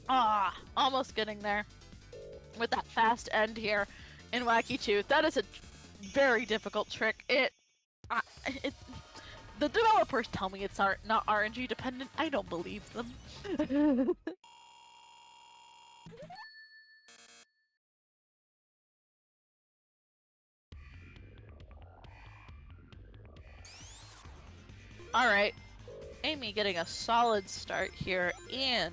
Ah, almost getting there. With that fast end here in Wacky 2. That is a very difficult trick. The developers tell me it's not RNG dependent. I don't believe them. Alright. Amy getting a solid start here in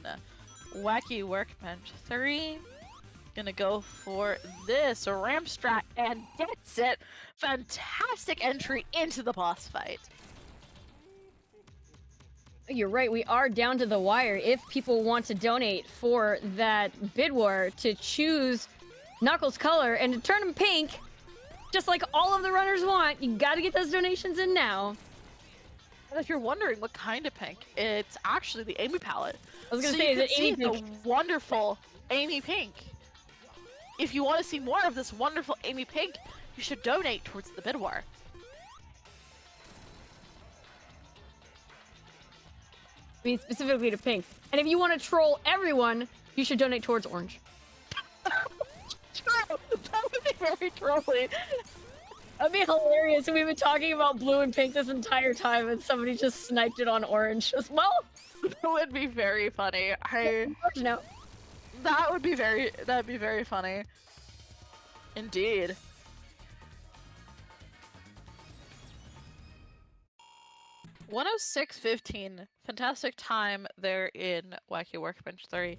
Wacky Workbench 3. Gonna go for this ramp strat and gets it. Fantastic entry into the boss fight. You're right, we are down to the wire. If people want to donate for that bid war to choose Knuckles' color and to turn him pink, just like all of the runners want, you gotta get those donations in now. And if you're wondering what kind of pink, it's actually the Amy palette. I was gonna say, is it Amy pink? The wonderful Amy pink. If you want to see more of this wonderful Amy pink, you should donate towards the bid war. I mean, specifically to pink. And if you want to troll everyone, you should donate towards orange. True! That would be very trolly. That'd be hilarious. We've been talking about blue and pink this entire time, and somebody just sniped it on orange as well. That would be very funny. No. That'd be very funny. Indeed. (106:15). Fantastic time there in Wacky Workbench 3.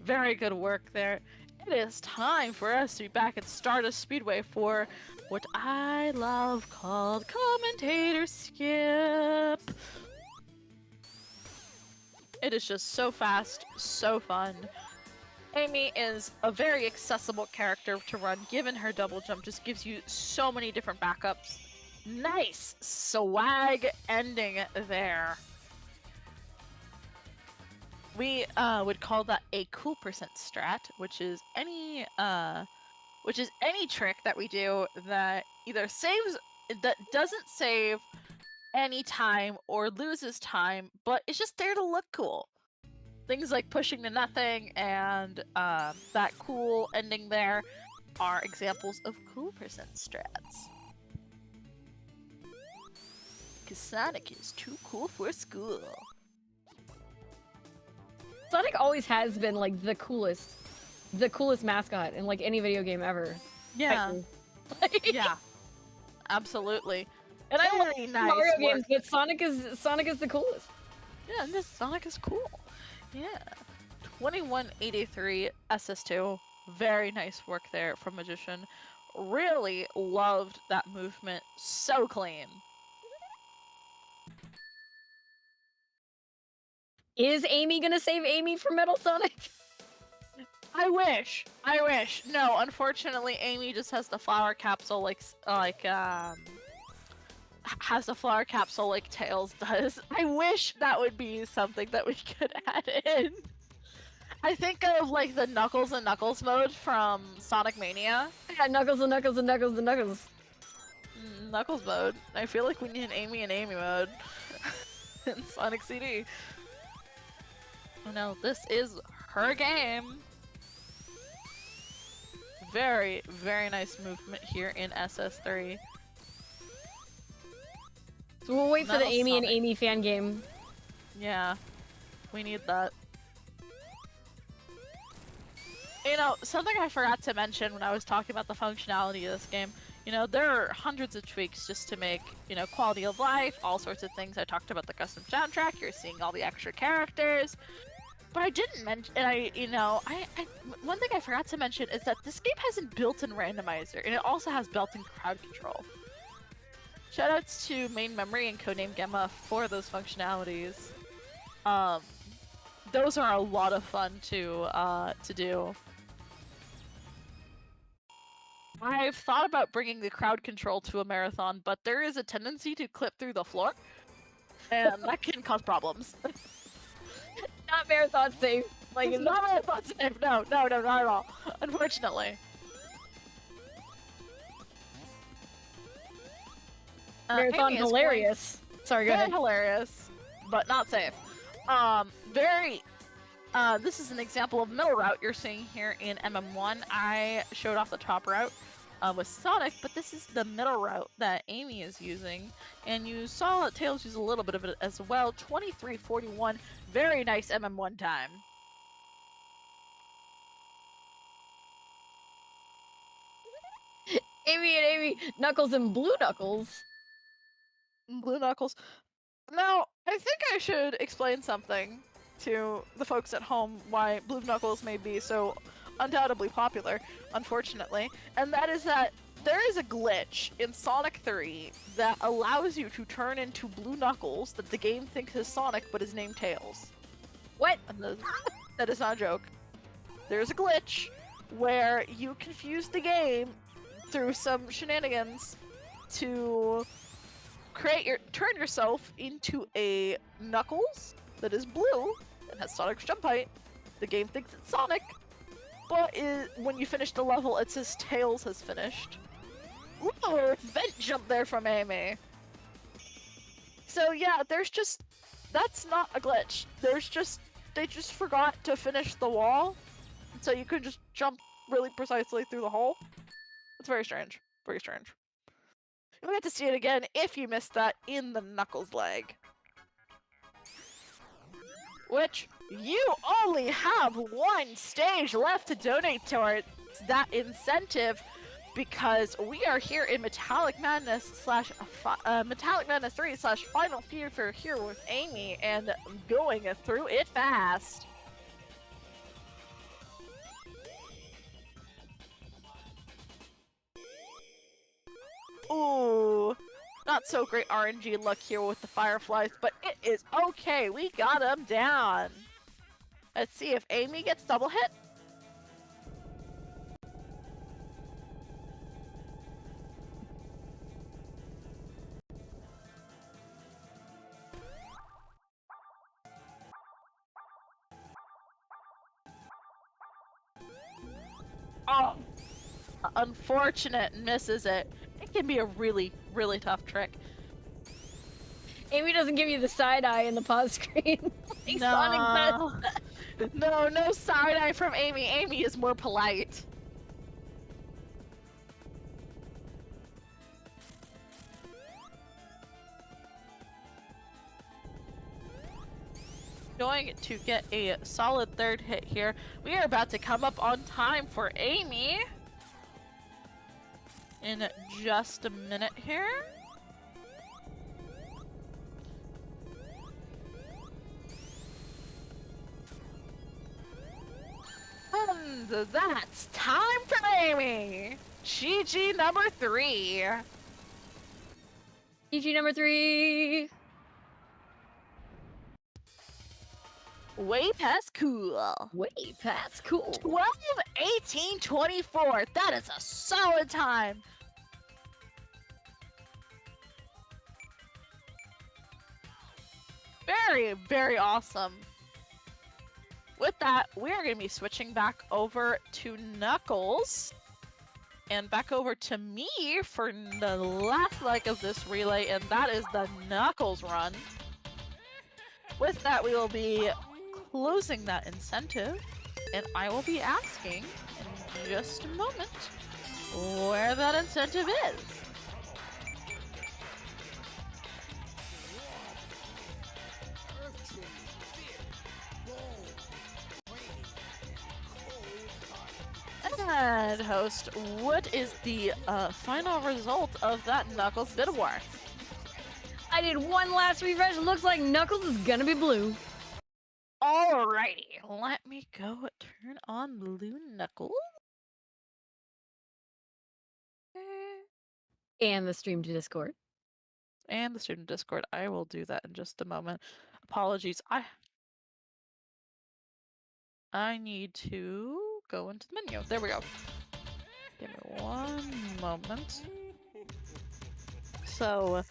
Very good work there. It is time for us to be back at Stardust Speedway for what I love called Commentator Skip. It is just so fast, so fun. Amy is a very accessible character to run, given her double jump just gives you so many different backups. Nice swag ending there. We would call that a cool percent strat, which is any trick that we do that either doesn't save any time or loses time, but it's just there to look cool. Things like pushing to nothing and that cool ending there are examples of cool percent strats. Cause Sonic is too cool for school. Sonic always has been like the coolest mascot in like any video game ever. Yeah. Yeah. Absolutely. And I love Very nice Mario work. games, but Sonic is the coolest. Yeah, and this Sonic is cool. Yeah. 2183 SS2. Very nice work there from Magician. Really loved that movement. So clean. Is Amy gonna save Amy from Metal Sonic? I wish. No, unfortunately, Amy just has the flower capsule has the flower capsule like Tails does. I wish that would be something that we could add in. I think of like the Knuckles and Knuckles mode from Sonic Mania. Yeah, Knuckles and Knuckles and Knuckles and Knuckles. Knuckles mode. I feel like we need an Amy and Amy mode in Sonic CD. Oh no, this is her game. Very, very nice movement here in SS3. So we'll wait for the Metal Amy and Sonic. Amy fan game. Yeah, we need that. You know, something I forgot to mention when I was talking about the functionality of this game, you know, there are hundreds of tweaks just to make, you know, quality of life, all sorts of things. I talked about the custom soundtrack, you're seeing all the extra characters. But I didn't mention, one thing I forgot to mention is that this game has a built-in randomizer, and it also has built-in crowd control. Shoutouts to Main Memory and Codename Gemma for those functionalities. Those are a lot of fun to do. I've thought about bringing the crowd control to a marathon, but there is a tendency to clip through the floor, and that can cause problems. Not marathon safe. Like It's not marathon safe. No, not at all. Unfortunately. marathon Amy is hilarious. Sorry, go Very ahead. hilarious, but not safe. This is an example of middle route you're seeing here in MM1. I showed off the top route with Sonic, but this is the middle route that Amy is using, and you saw Tails use a little bit of it as well. 23:41, very nice MM1 time. Amy and Amy, Knuckles and Blue Knuckles. Blue Knuckles. Now, I think I should explain something to the folks at home why Blue Knuckles may be so undoubtedly popular, unfortunately, and that is that there is a glitch in Sonic 3 that allows you to turn into Blue Knuckles that the game thinks is Sonic but is named Tails. What? And that is not a joke. There's a glitch where you confuse the game through some shenanigans to turn yourself into a Knuckles that is blue and has Sonic's jump height. The game thinks it's Sonic, but when you finish the level, it says Tails has finished. Ooh, vent jump there from Amy. So yeah, that's not a glitch. They just forgot to finish the wall, so you could just jump really precisely through the hole. It's very strange. Very strange. You'll get to see it again if you missed that in the Knuckles leg. Which, you only have one stage left to donate towards that incentive, because we are here in Metallic Madness Metallic Madness 3 / Final Fever here with Amy and going through it fast. Ooh, not so great RNG luck here with the Fireflies, but it is okay. We got them down. Let's see if Amy gets double hit. Oh, unfortunate, misses it. It can be a really, really tough trick. Amy doesn't give you the side eye in the pause screen. Like Sonic does. No side eye from Amy. Amy is more polite. Going to get a solid third hit here. We are about to come up on time for Amy in just a minute here. And that's time for Amy! GG number 3! GG number 3! Way past cool. Way past cool. 12:18:24. That is a solid time. Very, very awesome. With that, we're going to be switching back over to Knuckles. And back over to me for the last leg of this relay, and that is the Knuckles run. With that, we will be closing that incentive, and I will be asking in just a moment where that incentive is. And host, what is the final result of that Knuckles bid war? I did one last refresh. Looks like Knuckles is gonna be blue. Alrighty, let me go turn on Blue Knuckles. And the stream to Discord. And the student Discord. I will do that in just a moment. Apologies. I need to go into the menu. There we go. Give me one moment. So,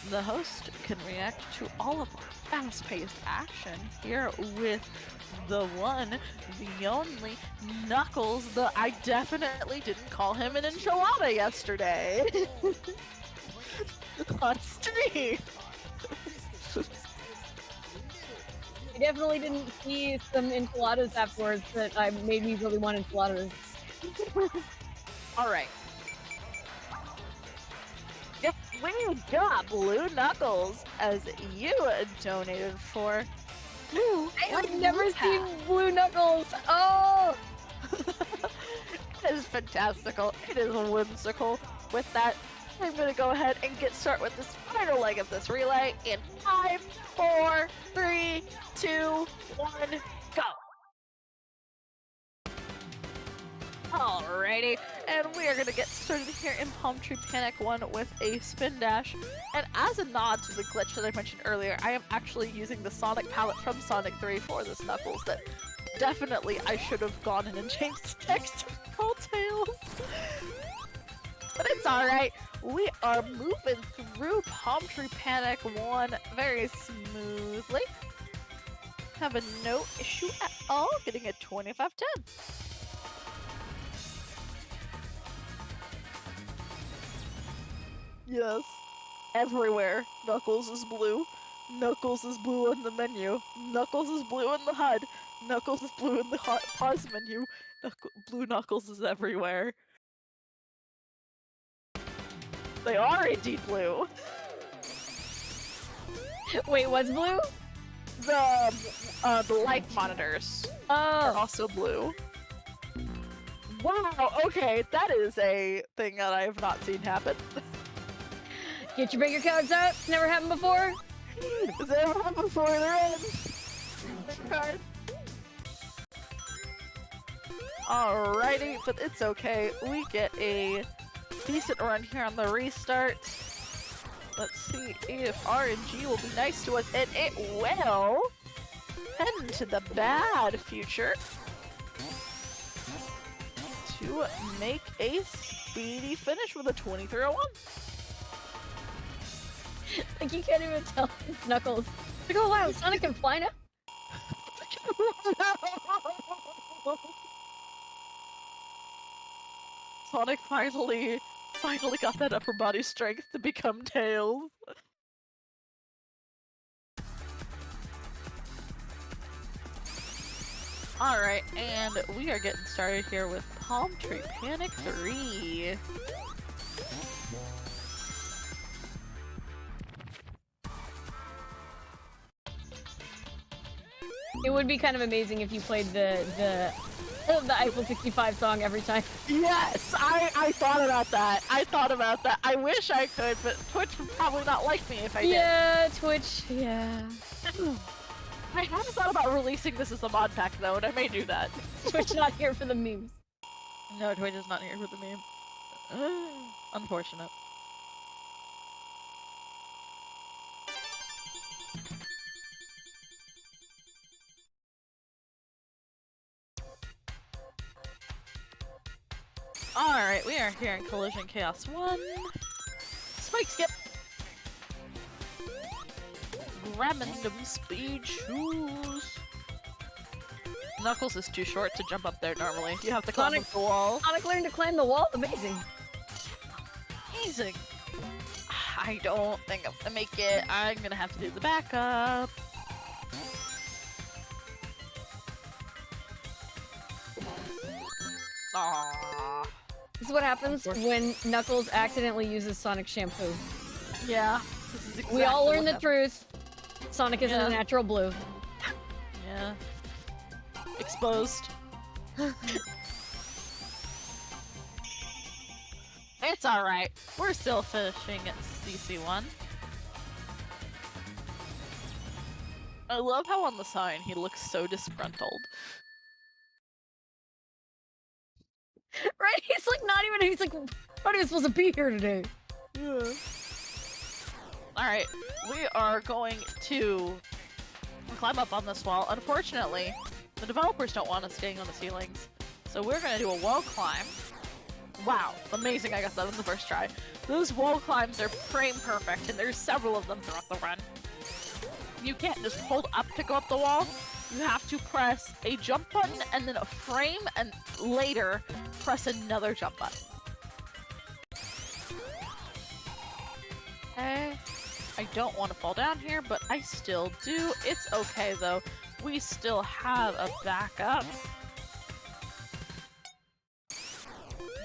the host can react to all of our fast-paced action here with the one, the only, Knuckles. I definitely didn't call him an enchilada yesterday. On stream. I definitely didn't see some enchiladas afterwards that made me really want enchiladas. Alright. Yep, we got Blue Knuckles as you donated for. Ooh, I've never seen Blue Knuckles! Oh! It is fantastical. It is whimsical. With that, I'm gonna go ahead and get started with this final leg of this relay in 5, 4, 3, 2, 1, go! Alrighty, and we are gonna get started here in Palm Tree Panic 1 with a spin dash. And as a nod to the glitch that I mentioned earlier, I am actually using the Sonic palette from Sonic 3 for this Knuckles that definitely I should have gone in and changed the text to Call Tails. But it's alright. We are moving through Palm Tree Panic 1 very smoothly. Having no issue at all, getting a 25-10. Yes. Everywhere, Knuckles is blue. Knuckles is blue on the menu. Knuckles is blue in the HUD. Knuckles is blue in the pause menu. Blue Knuckles is everywhere. They are indeed blue. Wait, what's blue? The light monitors are Oh, also blue. Wow, okay, that is a thing that I have not seen happen. get your bank accounts out. Never happened before. Has it ever happened before? They're in. Card. Alrighty, but it's okay. We get a decent run here on the restart. Let's see if RNG will be nice to us, and it will! Head into the bad future to make a speedy finish with a 2301. Like you can't even tell it's Knuckles. Like, oh wow, Sonic can fly now. Sonic finally got that upper body strength to become Tails. Alright, and we are getting started here with Palm Tree Panic 3. It would be kind of amazing if you played the Eiffel 65 song every time. Yes! I thought about that. I wish I could, but Twitch would probably not like me if I did. Yeah, Twitch, yeah. I haven't thought about releasing this as a mod pack though, and I may do that. Twitch not here for the memes. No, Twitch is not here for the meme. Unfortunate. Alright, we are here in Collision Chaos 1. Spike skip! Random speed shoes. Knuckles is too short to jump up there normally. You have to climb up the wall. Sonic learned to climb the wall? Amazing. Amazing! I don't think I'm gonna make it. I'm gonna have to do the backup. Aww. This is what happens when Knuckles accidentally uses Sonic shampoo. Yeah. This is exactly We all what learn the happened. truth. Sonic isn't Yeah. a natural blue. Yeah. Exposed. It's alright. We're still finishing at CC1. I love how on the sign he looks so disgruntled. Right? He's like he's like, I'm not even supposed to be here today. Yeah. Alright, we are going to climb up on this wall. Unfortunately, the developers don't want us staying on the ceilings, so we're gonna do a wall climb. Wow, amazing, I got that on the first try. Those wall climbs are frame perfect, and there's several of them throughout the run. You can't just hold up to go up the wall. You have to press a jump button and then a frame, and later press another jump button. Okay. I don't want to fall down here, but I still do. It's okay though. We still have a backup.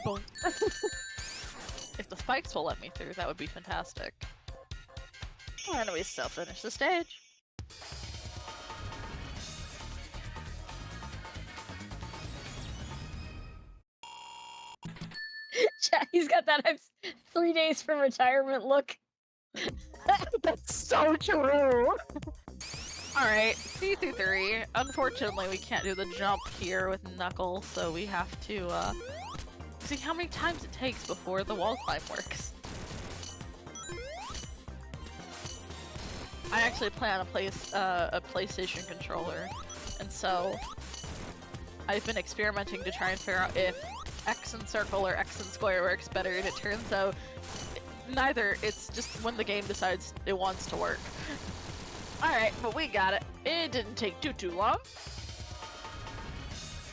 Boom. If the spikes will let me through, that would be fantastic. And we still finish the stage. He's got that 3 days from retirement look. That's so true! Alright, C3. Unfortunately, we can't do the jump here with Knuckles, so we have to, see how many times it takes before the wall climb works. I actually play on a PlayStation controller, and so I've been experimenting to try and figure out if X and circle or X and square works better, and it turns out neither. It's just when the game decides it wants to work. Alright, but we got it. It didn't take too long.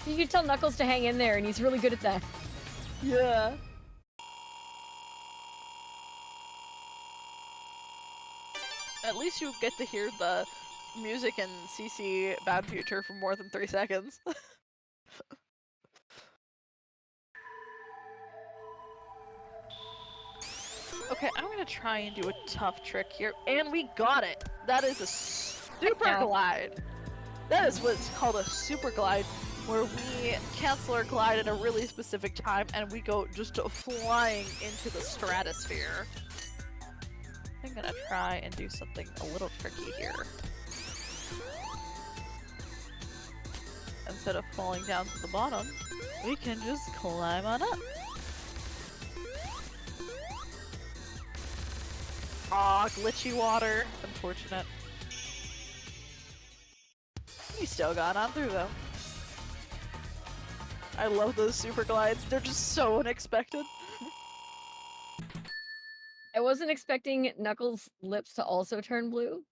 You can tell Knuckles to hang in there, and he's really good at that. Yeah. At least you get to hear the music in CC Bad Future for more than 3 seconds. Okay, I'm gonna try and do a tough trick here, and we got it! That is a super Yeah. glide! That is what's called a super glide, where we cancel our glide at a really specific time, and we go just flying into the stratosphere. I'm gonna try and do something a little tricky here. Instead of falling down to the bottom, we can just climb on up. Aw, glitchy water. Unfortunate. We still got on through though. I love those super glides. They're just so unexpected. I wasn't expecting Knuckles' lips to also turn blue.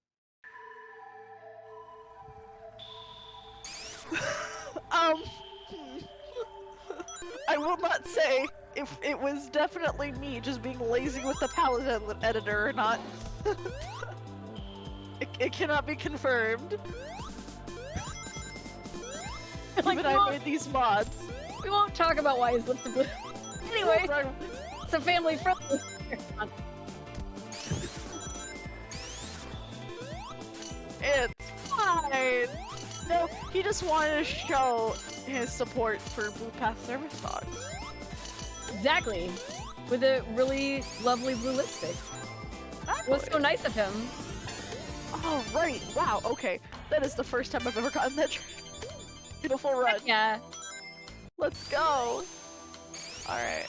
I will not say if it was definitely me just being lazy with the palette editor or not. It cannot be confirmed. Like, Even I made these mods. we won't talk about why his lips are blue. Anyway, it's a family friendly. It's fine! No, he just wanted to show his support for Blue Path service dogs. Exactly. With a really lovely blue lipstick. It was so nice of him. Oh, right. Wow, okay. That is the first time I've ever gotten that trick. Beautiful run. Yeah. Let's go! Alright.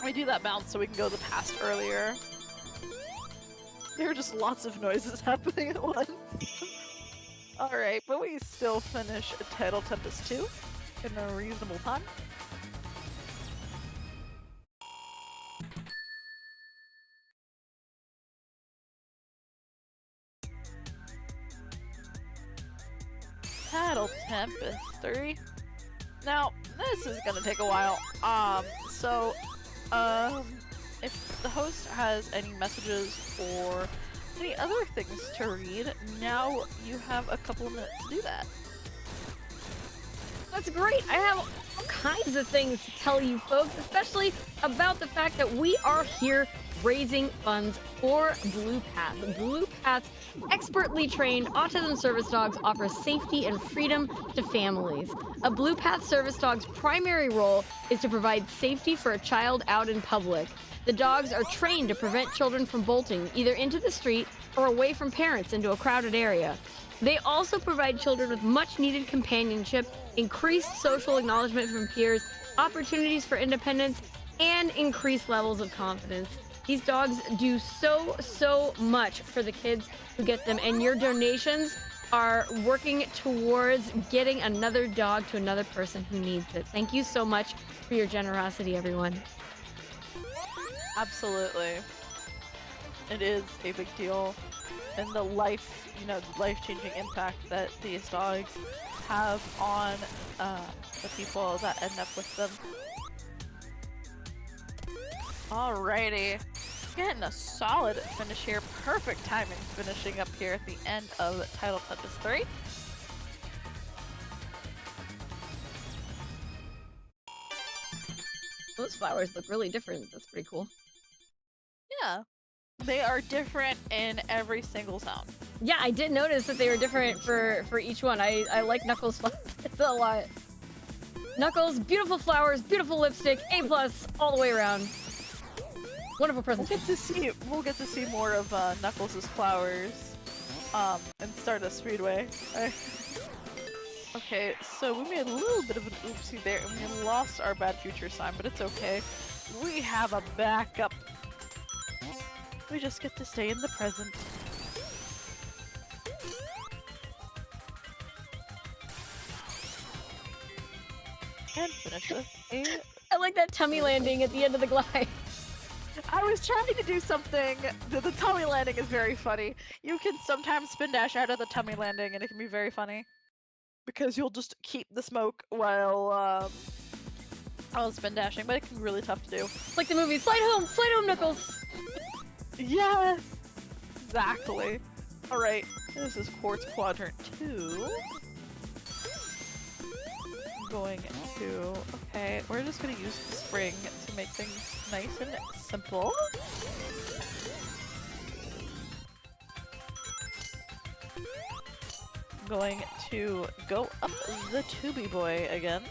We do that bounce so we can go the past earlier. There are just lots of noises happening at once. Alright, but we still finish Tidal Tempest 2 in a reasonable time. Tidal Tempest 3. Now, this is gonna take a while. If the host has any messages or any other things to read, now you have a couple of minutes to do that. That's great. I have all kinds of things to tell you folks, especially about the fact that we are here raising funds for Blue Path. Blue Path's expertly trained autism service dogs offer safety and freedom to families. A Blue Path service dog's primary role is to provide safety for a child out in public. The dogs are trained to prevent children from bolting either into the street or away from parents into a crowded area. They also provide children with much needed companionship, increased social acknowledgement from peers, opportunities for independence, and increased levels of confidence. These dogs do so much for the kids who get them, and your donations are working towards getting another dog to another person who needs it. Thank you so much for your generosity, everyone. Absolutely. It is a big deal. And the life-changing impact that these dogs have on the people that end up with them. Alrighty. Getting a solid finish here. Perfect timing finishing up here at the end of Tidal Tempest 3. Those flowers look really different. That's pretty cool. Yeah. They are different in every single sound. Yeah, I did notice that they were different for each one. I like Knuckles' flowers a lot. Knuckles, beautiful flowers, beautiful lipstick, A+ all the way around. Wonderful present. We'll get to see more of Knuckles' flowers in Stardust Speedway. Okay, so we made a little bit of an oopsie there and we lost our bad future sign, but it's okay. We have a backup. We just get to stay in the present. And finish this. I like that tummy landing at the end of the glide. I was trying to do something. The tummy landing is very funny. You can sometimes spin dash out of the tummy landing and it can be very funny. Because you'll just keep the smoke while spin dashing, but it can be really tough to do. It's like the movie Slide Home, Knuckles! Yes! Exactly. Alright, this is Quartz Quadrant 2. Going to... Okay, we're just gonna use the spring to make things nice and simple. going to go up the tubey boy again.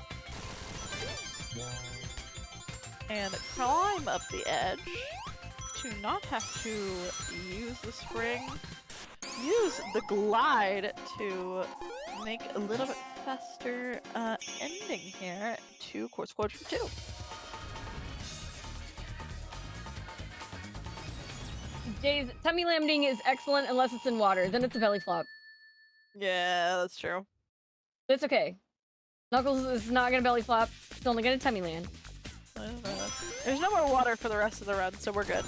And climb up the edge to not have to use the spring. Use the glide to make a little bit faster ending here to Quartz Quadrant 2. Jay's tummy landing is excellent unless it's in water. Then it's a belly flop. Yeah, that's true. It's okay. Knuckles is not gonna belly flop. It's only gonna tummy land. There's no more water for the rest of the run, so we're good.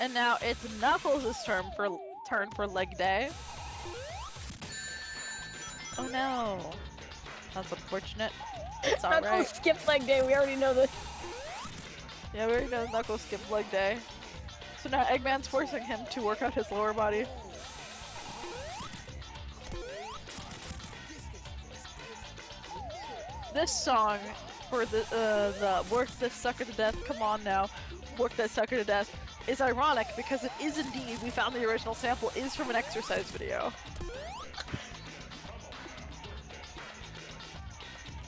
And now it's Knuckles' turn for leg day. Oh no. That's unfortunate. It's Knuckles alright. skipped leg day. We already know this. Yeah, we already know Knuckles skipped leg day. So now Eggman's forcing him to work out his lower body. This song for the work this sucker to death, come on now, work that sucker to death, is ironic because it is indeed, we found the original sample is from an exercise video.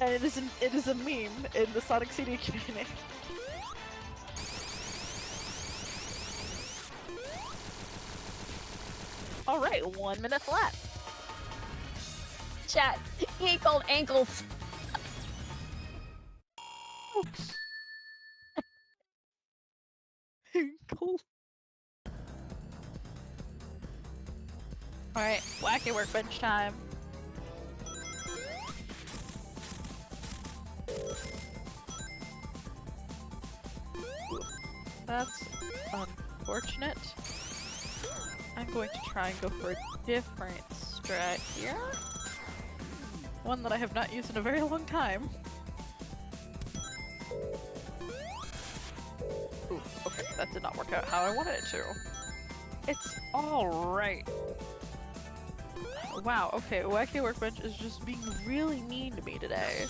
And it is a meme in the Sonic CD community. Alright, 1 minute flat. Chat. He ain't called ankles. Cool. Alright, wacky workbench time. That's unfortunate. I'm going to try and go for a different strat here. One that I have not used in a very long time. Ooh, okay, that did not work out how I wanted it to. It's alright. Wow, okay, Wacky Workbench is just being really mean to me today.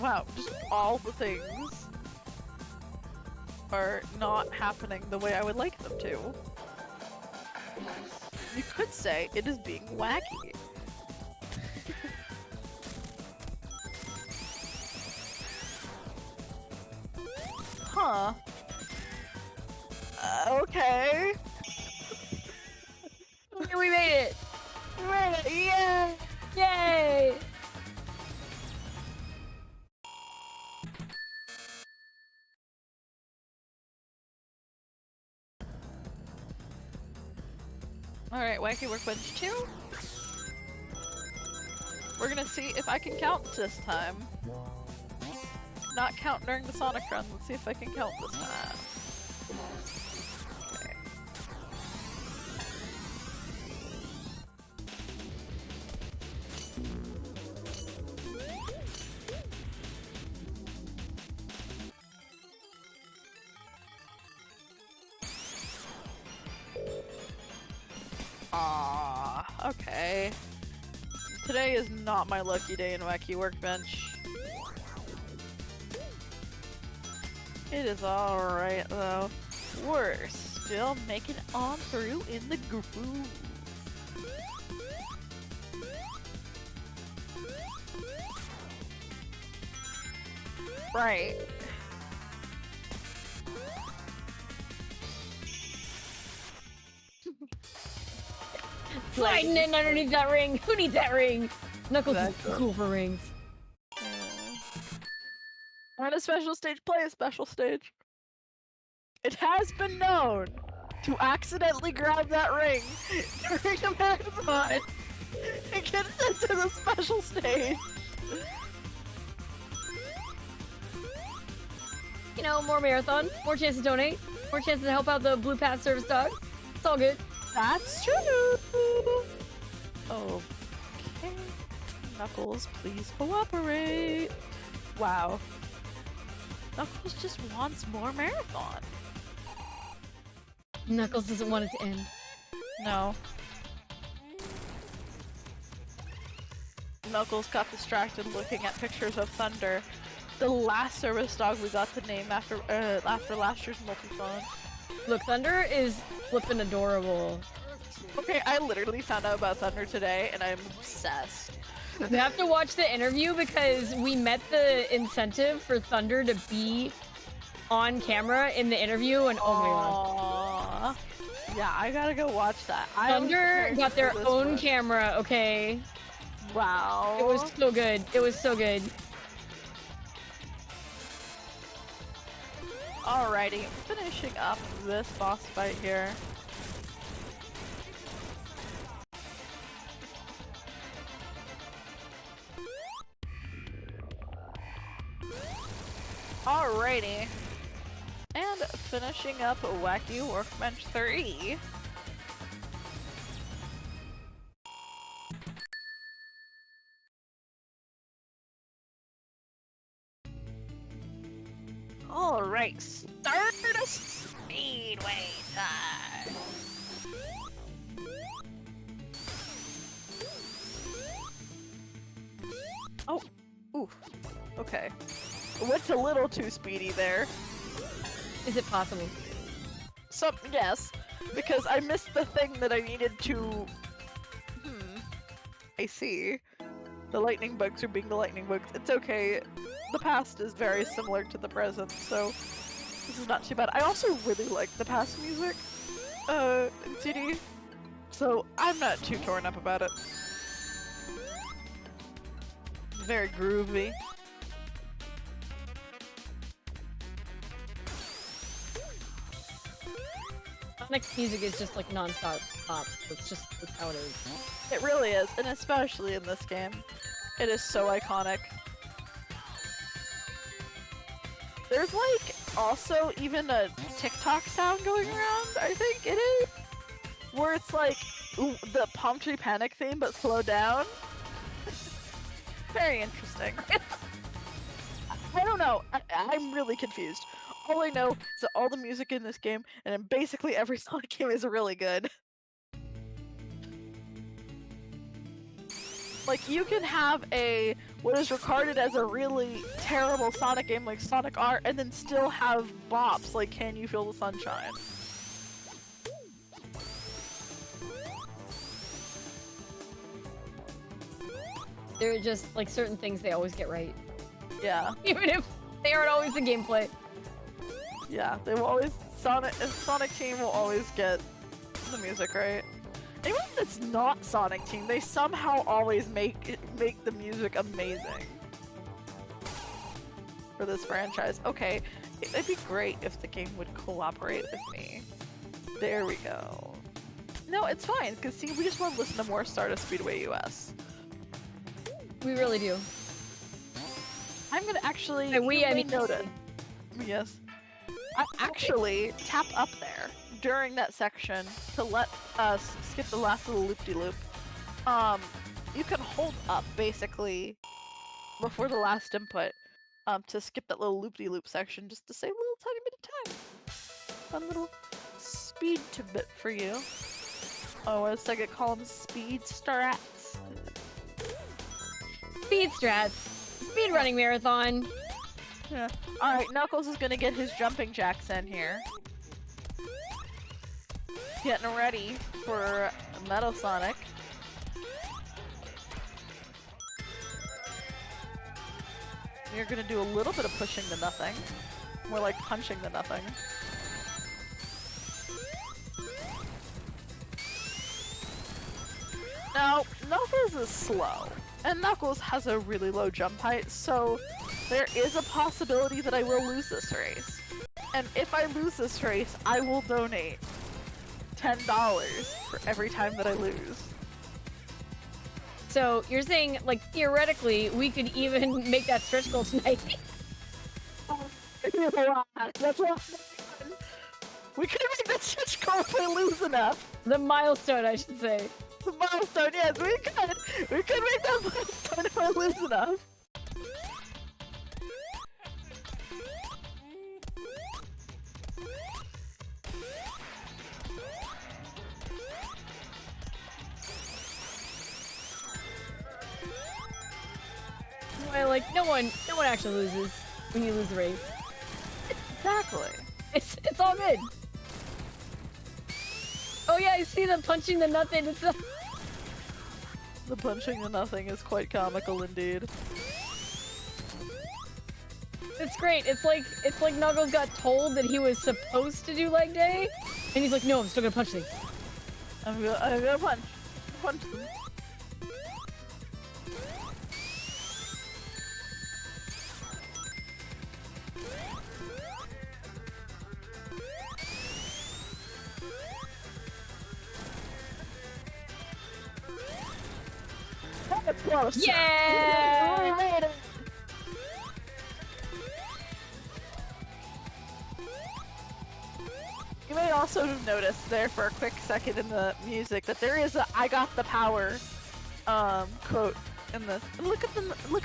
Wow, just all the things are not happening the way I would like them to. You could say it is being wacky. Huh. Okay. We made it! We made it! Yeah! Yay! Alright, Wacky Workbench 2. We're gonna see if I can count this time. Not count during the Sonic run, let's see if I can count this time. Okay. Okay. Today is not my lucky day in Wacky Workbench. It is alright though. We're still making it on through in the groove. Right. Sliding in underneath that ring. Who needs that ring? Knuckles is cool for rings. On a special stage, play a special stage. It has been known to accidentally grab that ring during a marathon and get sent to the special stage. You know, more marathon, more chance to donate, more chance to help out the Blue Path service dogs. It's all good. That's true. Okay. Knuckles, please cooperate. Wow. Knuckles just wants more marathon. Knuckles doesn't want it to end. No. Knuckles got distracted looking at pictures of Thunder, the last service dog we got to name after last year's Multithon. Look, Thunder is flippin' adorable. Okay, I literally found out about Thunder today, and I'm obsessed. You have to watch the interview because we met the incentive for Thunder to be on camera in the interview, and oh my god. Yeah, I gotta go watch that. Thunder got their own camera, okay? Wow. It was so good. It was so good. Alrighty, finishing up this boss fight here. Alrighty. And finishing up Wacky Workbench 3. Alright, start a speedway time! Oh, oof. Okay. Went a little too speedy there. Is it possible? Yes, because I missed the thing that I needed to... I see. The lightning bugs are being the lightning bugs. It's okay. The past is very similar to the present, so this is not too bad. I also really like the past music in CD, so I'm not too torn up about it. Very groovy. Sonic's music is just like non-stop pop. That's how it is. It really is, and especially in this game. It is so iconic. There's like also even a TikTok sound going around, I think it is, where it's like the Palm Tree Panic theme but slowed down. Very interesting. I don't know. I'm really confused. All I know is that all the music in this game and in basically every Sonic game is really good. Like, you can have what is regarded as a really terrible Sonic game like Sonic R and then still have bops like Can You Feel the Sunshine? There are just like certain things they always get right. Yeah. Even if they aren't always the gameplay. Yeah, they will always Sonic Team will always get the music right. Even if it's not Sonic Team, they somehow always make the music amazing for this franchise. Okay, it'd be great if the game would cooperate with me. There we go. No, it's fine, because see, we just want to listen to more Stardust Speedway US. We really do. I'm gonna actually. And I mean noted. Yes. I actually tap up there during that section to let us skip the last little loop-de-loop. You can hold up basically before the last input to skip that little loop-de-loop section just to save a little tiny bit of time. Fun little speed tidbit for you. Oh, what does I get call them? Speed strats. Speed strats. Speed running marathon. Yeah. Alright, Knuckles is gonna get his jumping jacks in here. Getting ready for Metal Sonic. You're gonna do a little bit of pushing to nothing. More like punching to nothing. Now, Knuckles is slow, and Knuckles has a really low jump height, so there is a possibility that I will lose this race. And if I lose this race, I will donate $10 for every time that I lose. So you're saying, like, theoretically, we could even make that stretch goal tonight? That's what we could make that stretch goal if I lose enough. The milestone, I should say. The milestone, yes, we could. We could make that milestone if I lose enough. Like no one actually loses when you lose the race. Exactly. It's all good. Oh yeah, I see the punching the nothing. It's The punching the nothing is quite comical indeed. it's great. It's like Knuckles got told that he was supposed to do leg day, and he's like, no, I'm still gonna punch things. I'm gonna punch. Punch them. That's close. Yeah! We made it. You may also notice there for a quick second in the music that there is a "I got the power" quote in this. And look at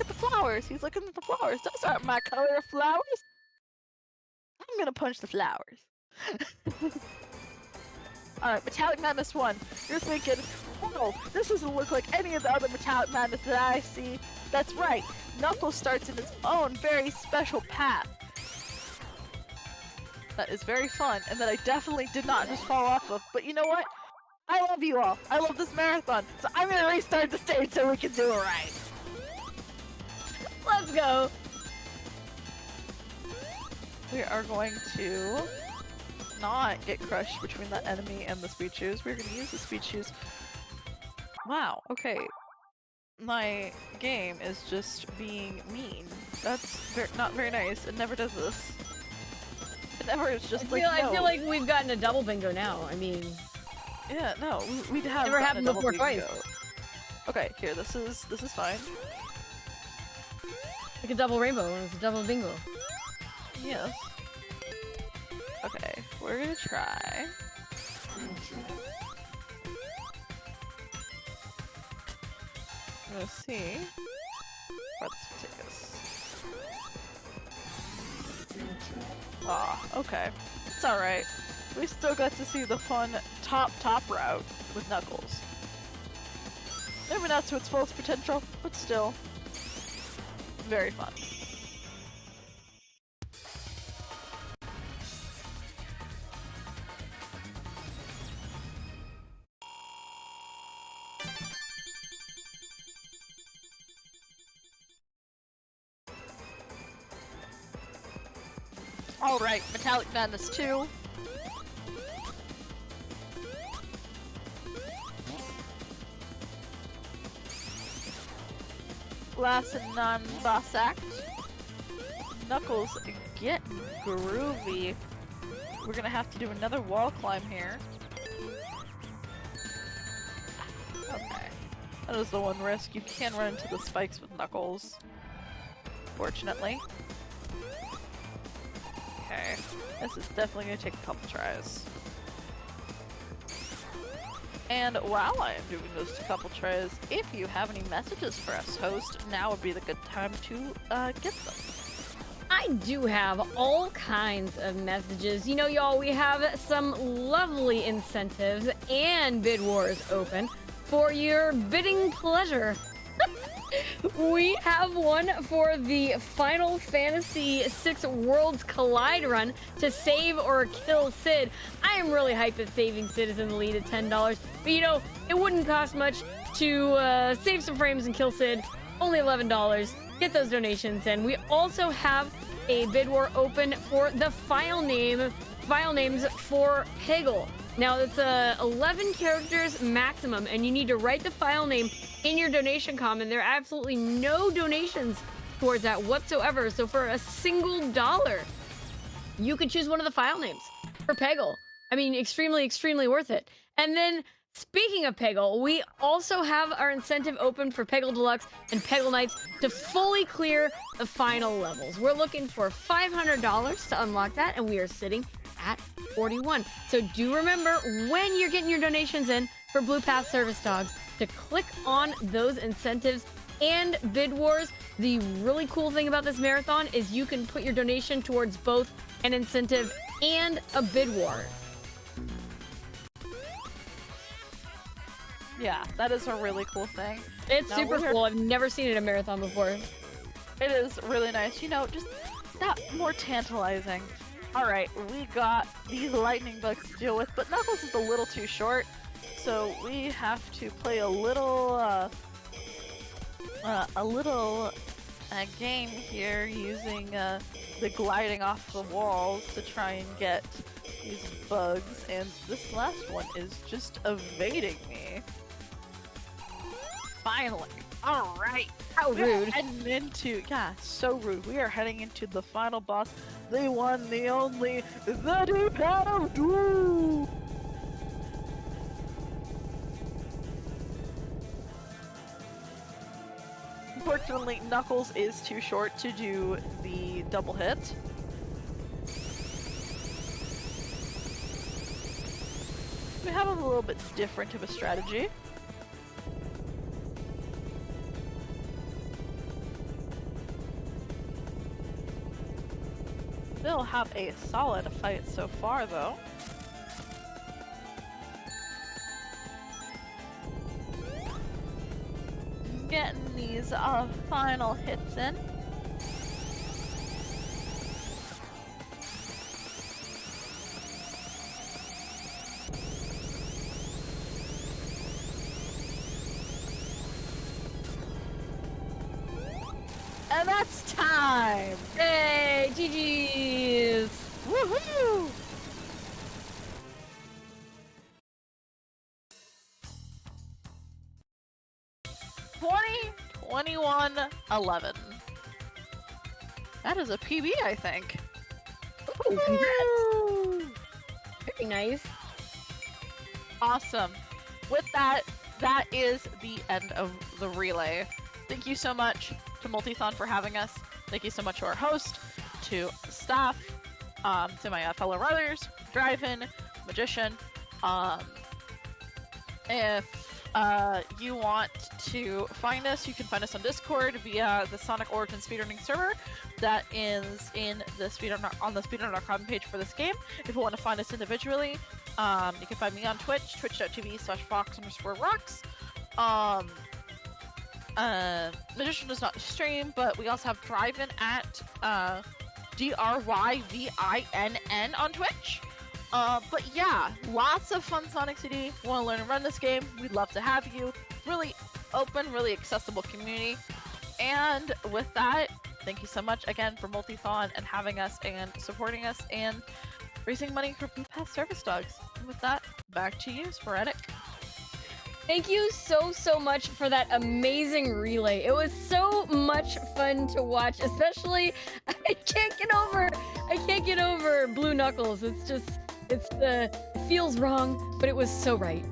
the flowers. He's looking at the flowers. Those aren't my color of flowers. I'm gonna punch the flowers. Alright, Metallic Madness 1. You're thinking, whoa, this doesn't look like any of the other Metallic Madness that I see. That's right, Knuckles starts in its own very special path. That is very fun, and that I definitely did not just fall off of. But you know what? I love you all. I love this marathon. So I'm gonna restart the stage so we can do it right. Let's go. We are going to not get crushed between that enemy and the speed shoes. We're gonna use the speed shoes. Wow, okay. My game is just being mean. That's not very nice. It never does this. It never is just I feel like we've gotten a double bingo now. I mean, yeah, no, we have never gotten happened a double before twice. bingo. Okay, here, this is fine. Like a double rainbow when it's a double bingo. Yes. Okay, we're gonna try. I'm gonna see. Let's take this. Ah, okay. It's alright. We still got to see the fun top route with Knuckles. Maybe not to its fullest potential, but still. Very fun. Alright, Metallic Madness 2. Last and non-boss act. Knuckles getting groovy. We're gonna have to do another wall climb here. Okay. That is the one risk. You can run into the spikes with Knuckles. Fortunately. Okay. This is definitely gonna take a couple tries. And while I am doing those couple tries, if you have any messages for us, host, now would be the good time to get them. I do have all kinds of messages. You know, y'all, we have some lovely incentives and bid wars open for your bidding pleasure. We have one for the Final Fantasy VI Worlds Collide run to save or kill Sid. I am really hyped that saving Sid is in the lead at $10, but you know, it wouldn't cost much to save some frames and kill Sid. Only $11. Get those donations in. We also have a bid war open for the file names for Peggle. Now it's 11 characters maximum, and you need to write the file name in your donation comment. There are absolutely no donations towards that whatsoever. So for a single $1, you could choose one of the file names for Peggle. I mean, extremely, extremely worth it. And then speaking of Peggle, we also have our incentive open for Peggle Deluxe and Peggle Nights to fully clear the final levels. We're looking for $500 to unlock that, and we are sitting at 41. So do remember, when you're getting your donations in for Blue Path Service Dogs, to click on those incentives and bid wars. The really cool thing about this marathon is you can put your donation towards both an incentive and a bid war. Yeah, that is a really cool thing. It's super cool. I've never seen it in a marathon before. It is really nice, you know, just that more tantalizing. Alright, we got these lightning bugs to deal with, but Knuckles is a little too short, so we have to play a little game here using the gliding off the walls to try and get these bugs, and this last one is just evading me. Finally. Alright. How rude. Heading into, yeah, so rude. We are heading into the final boss. The one, the only, the Deep Head of Doom! Unfortunately, Knuckles is too short to do the double hit. We have a little bit different of a strategy. Still have a solid fight so far, though. Getting these final hits in. And that's time! Hey, GG's! Woohoo! $20-21-11. That is a PB, I think. Oh, congrats! Very nice. Awesome. With that, that is the end of the relay. Thank you so much to Multithon for having us. Thank you so much to our host, to staff, to my fellow brothers, drYVinn, Magician. If you want to find us, you can find us on Discord via the Sonic Origin speedrunning server that is in the on the speedrunner.com page for this game. If you want to find us individually, you can find me on Twitch, twitch.tv/FawkesRocks. Magician does not stream, but we also have drYVinn at drYVinn on Twitch. But yeah, lots of fun Sonic CD. Want to learn and run this game? We'd love to have you. Really open, really accessible community. And with that, thank you so much again for Multithon and having us and supporting us and raising money for Blue Path service dogs. And with that, back to you, Sporadic. Thank you so much for that amazing relay. It was so much fun to watch, especially I can't get over Blue Knuckles. It feels wrong, but it was so right.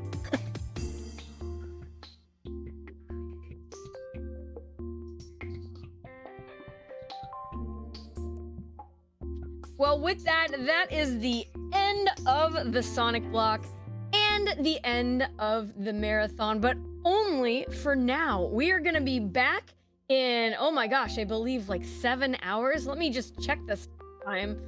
Well, with that, that is the end of the Sonic block and the end of the marathon, but only for now. We are gonna be back in, oh my gosh, I believe like 7 hours. Let me just check this time.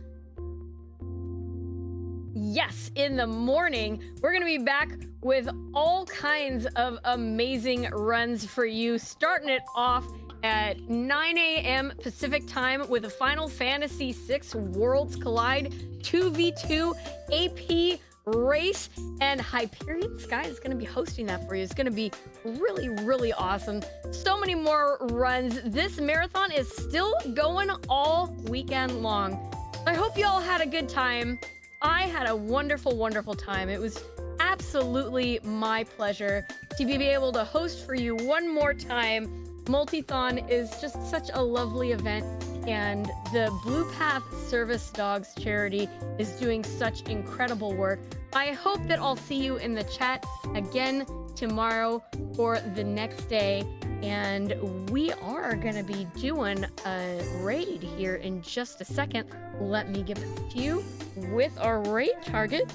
Yes, in the morning, we're gonna be back with all kinds of amazing runs for you, starting it off at 9 a.m. Pacific time with a Final Fantasy VI Worlds Collide 2v2 AP race, and Hyperion Sky is going to be hosting that for you. It's going to be really awesome. So many more runs. This marathon is still going all weekend long. I hope you all had a good time. I had a wonderful time. It was absolutely my pleasure to be able to host for you one more time. Multithon is just such a lovely event, and the Blue Path Service Dogs charity is doing such incredible work. I hope that I'll see you in the chat again tomorrow for the next day, and we are going to be doing a raid here in just a second. Let me get back to you with our raid target.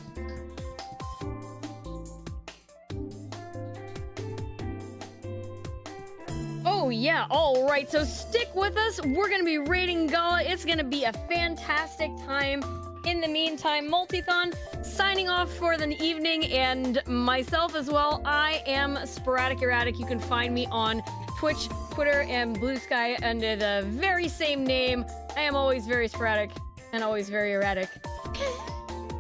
Oh yeah, all right, so stick with us. We're gonna be raiding Gala. It's gonna be a fantastic time. In the meantime, Multithon, signing off for the evening, and myself as well. I am Sporadic Erratic. You can find me on Twitch, Twitter, and Blue Sky under the very same name. I am always very sporadic and always very erratic.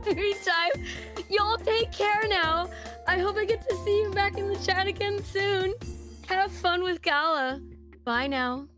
Every time. Y'all take care now. I hope I get to see you back in the chat again soon. Have fun with Gala. Bye now.